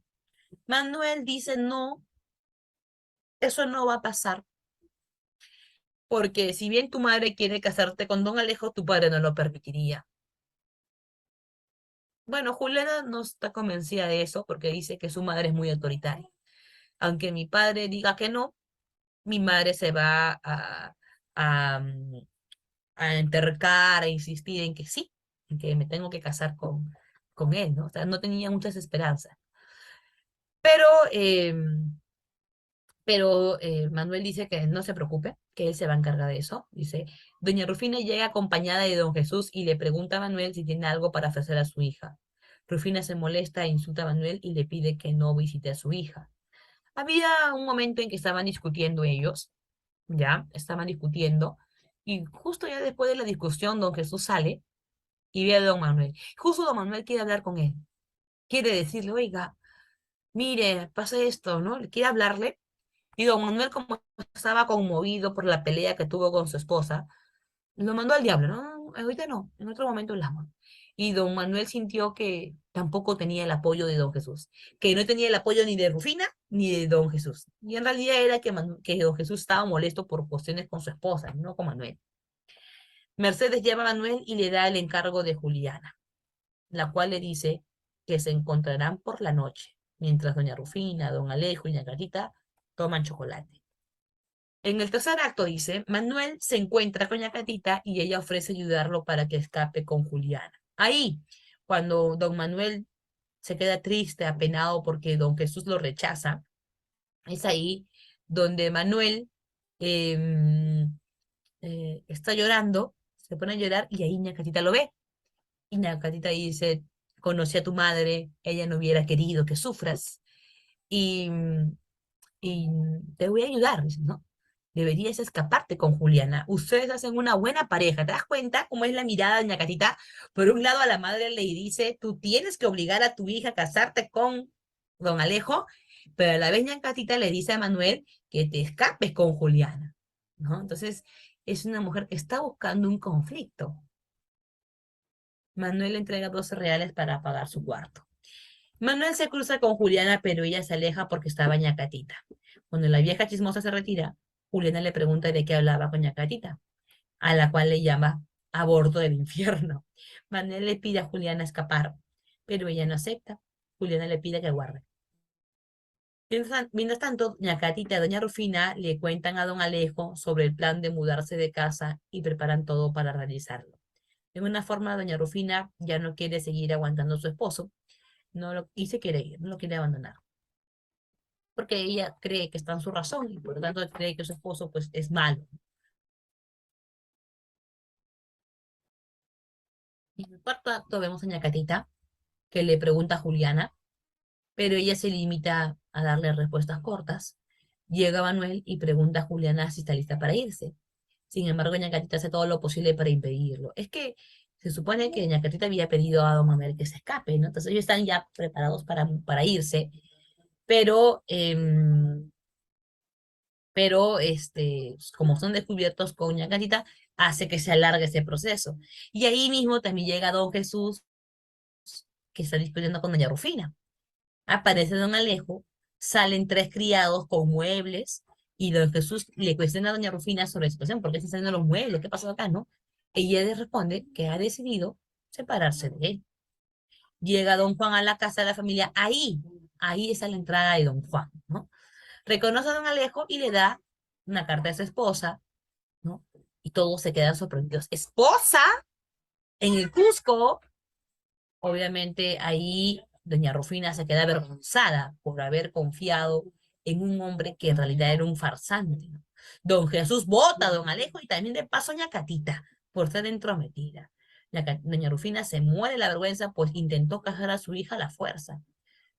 Manuel dice, no, eso no va a pasar, porque si bien tu madre quiere casarte con don Alejo, tu padre no lo permitiría. Bueno, Juliana no está convencida de eso porque dice que su madre es muy autoritaria. Aunque mi padre diga que no, mi madre se va a, mm, a entercar, a insistir en que sí, en que me tengo que casar con él, ¿no? O sea, no tenía muchas esperanzas. Pero, Manuel dice que no se preocupe, que él se va a encargar de eso. Dice, doña Rufina llega acompañada de don Jesús y le pregunta a Manuel si tiene algo para ofrecer a su hija. Rufina se molesta e insulta a Manuel y le pide que no visite a su hija. Había un momento en que estaban discutiendo ellos, ya, estaban discutiendo, y justo ya después de la discusión, don Jesús sale y ve a don Manuel. Justo don Manuel quiere hablar con él, quiere decirle, oiga, mire, pasa esto, ¿no? Le quiere hablarle, y don Manuel, como estaba conmovido por la pelea que tuvo con su esposa, lo mandó al diablo, no, ahorita no, en otro momento hablamos. Y don Manuel sintió que tampoco tenía el apoyo de don Jesús, que no tenía el apoyo ni de Rufina ni de don Jesús. Y en realidad era que don Jesús estaba molesto por cuestiones con su esposa, no con Manuel. Mercedes llama a Manuel y le da el encargo de Juliana, la cual le dice que se encontrarán por la noche, mientras doña Rufina, don Alejo y doña Carita toman chocolate. En el tercer acto dice, Manuel se encuentra con doña Catita y ella ofrece ayudarlo para que escape con Juliana. Ahí, cuando don Manuel se queda triste, apenado porque don Jesús lo rechaza, es ahí donde Manuel em, está llorando, se pone a llorar y ahí doña Catita lo ve. Y doña Catita dice, conocí a tu madre, ella no hubiera querido que sufras y, y te voy a ayudar, dice, ¿no? Deberías escaparte con Juliana. Ustedes hacen una buena pareja. ¿Te das cuenta cómo es la mirada de doña Catita? Por un lado, a la madre le dice, tú tienes que obligar a tu hija a casarte con don Alejo, pero a la vez doña Catita le dice a Manuel que te escapes con Juliana, ¿no? Entonces, es una mujer que está buscando un conflicto. Manuel le entrega 12 reales para pagar su cuarto. Manuel se cruza con Juliana, pero ella se aleja porque estaba Ñacatita. Cuando la vieja chismosa se retira, Juliana le pregunta de qué hablaba con Ñacatita, a la cual le llama aborto del infierno. Manuel le pide a Juliana escapar, pero ella no acepta. Juliana le pide que guarde. Mientras tanto, Ñacatita y doña Rufina le cuentan a don Alejo sobre el plan de mudarse de casa y preparan todo para realizarlo. De una forma, doña Rufina ya no quiere seguir aguantando a su esposo, y se quiere ir, no lo quiere abandonar, porque ella cree que está en su razón y por lo tanto cree que su esposo pues es malo. Y en el cuarto acto vemos a doña Catita que le pregunta a Juliana, pero ella se limita a darle respuestas cortas. Llega Manuel y pregunta a Juliana si está lista para irse. Sin embargo, doña Catita hace todo lo posible para impedirlo. Es que se supone que doña Catita había pedido a don Manuel que se escape, ¿no? Entonces ellos están ya preparados para irse, pero como son descubiertos con doña Catita, hace que se alargue ese proceso. Y ahí mismo también llega don Jesús, que está discutiendo con doña Rufina. Aparece don Alejo, salen tres criados con muebles, y don Jesús le cuestiona a doña Rufina sobre la situación, ¿por qué están saliendo los muebles? ¿Qué pasó acá, no? Ella le responde que ha decidido separarse de él. Llega don Juan a la casa de la familia, ahí está la entrada de don Juan, ¿no? Reconoce a don Alejo y le da una carta de su esposa, ¿no? Y todos se quedan sorprendidos. ¿Esposa? En el Cusco, obviamente ahí doña Rufina se queda avergonzada por haber confiado en un hombre que en realidad era un farsante, ¿no? Don Jesús bota a don Alejo y también de paso a doña Catita por ser entrometida. Doña Rufina se muere de la vergüenza, pues intentó casar a su hija a la fuerza.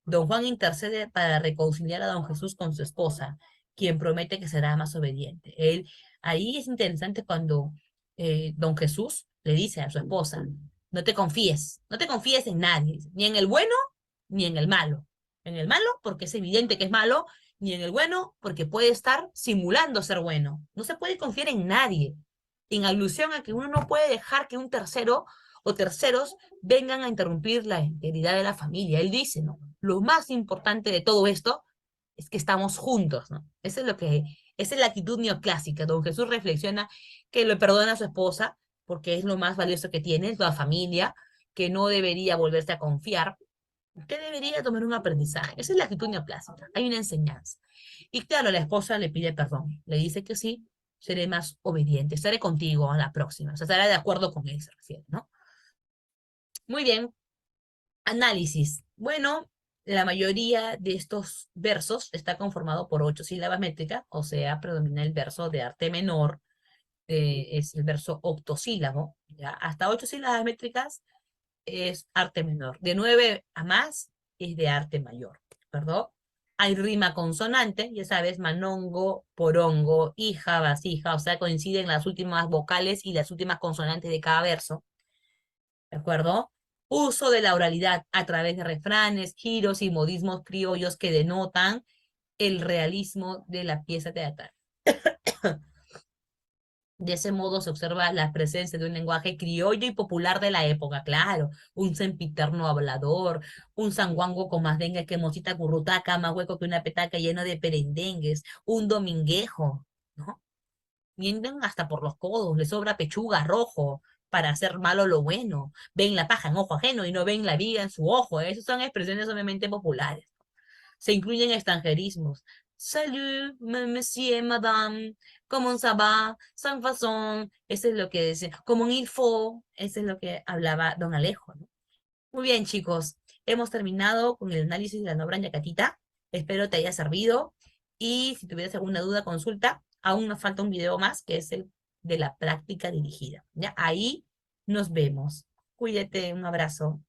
Don Juan intercede para reconciliar a don Jesús con su esposa, quien promete que será más obediente. Ahí es interesante cuando don Jesús le dice a su esposa, no te confíes en nadie, ni en el bueno ni en el malo. En el malo porque es evidente que es malo, ni en el bueno porque puede estar simulando ser bueno. No se puede confiar en nadie, en alusión a que uno no puede dejar que un tercero o terceros vengan a interrumpir la integridad de la familia. Él dice, ¿no? Lo más importante de todo esto es que estamos juntos, ¿no? Esa es la actitud neoclásica. Don Jesús reflexiona que le perdona a su esposa porque es lo más valioso que tiene, es la familia, que no debería volverse a confiar, que debería tomar un aprendizaje. Esa es la actitud neoclásica. Hay una enseñanza. Y claro, la esposa le pide perdón. Le dice que sí, seré más obediente, estaré contigo a la próxima. O sea, estará de acuerdo con él, se refiere, ¿no? Muy bien. Análisis. Bueno, la mayoría de estos versos está conformado por 8 sílabas métricas, o sea, predomina el verso de arte menor, es el verso octosílabo, ¿ya? Hasta 8 sílabas métricas es arte menor. De 9 a más es de arte mayor, ¿perdón? Hay rima consonante, ya sabes, manongo, porongo, hija, vasija, o sea, coinciden las últimas vocales y las últimas consonantes de cada verso. ¿De acuerdo? Uso de la oralidad a través de refranes, giros y modismos criollos que denotan el realismo de la pieza teatral. De ese modo se observa la presencia de un lenguaje criollo y popular de la época, claro, un sempiterno hablador, un sanguango con más dengue que mosita currutaca, más hueco que una petaca lleno de perendengues, un dominguejo, ¿no? Mienten hasta por los codos, les sobra pechuga rojo para hacer malo lo bueno. Ven la paja en ojo ajeno y no ven la viga en su ojo. Esas son expresiones obviamente populares. Se incluyen extranjerismos. Salut, monsieur, madame, comment ça va, sans façon. Eso es lo que decía. Como il faut, eso es lo que hablaba don Alejo, ¿no? Muy bien, chicos. Hemos terminado con el análisis de la obra Ñacatita. Espero te haya servido. Y si tuvieras alguna duda, consulta. Aún nos falta un video más, que es el de la práctica dirigida. ¿Ya? Ahí nos vemos. Cuídate, un abrazo.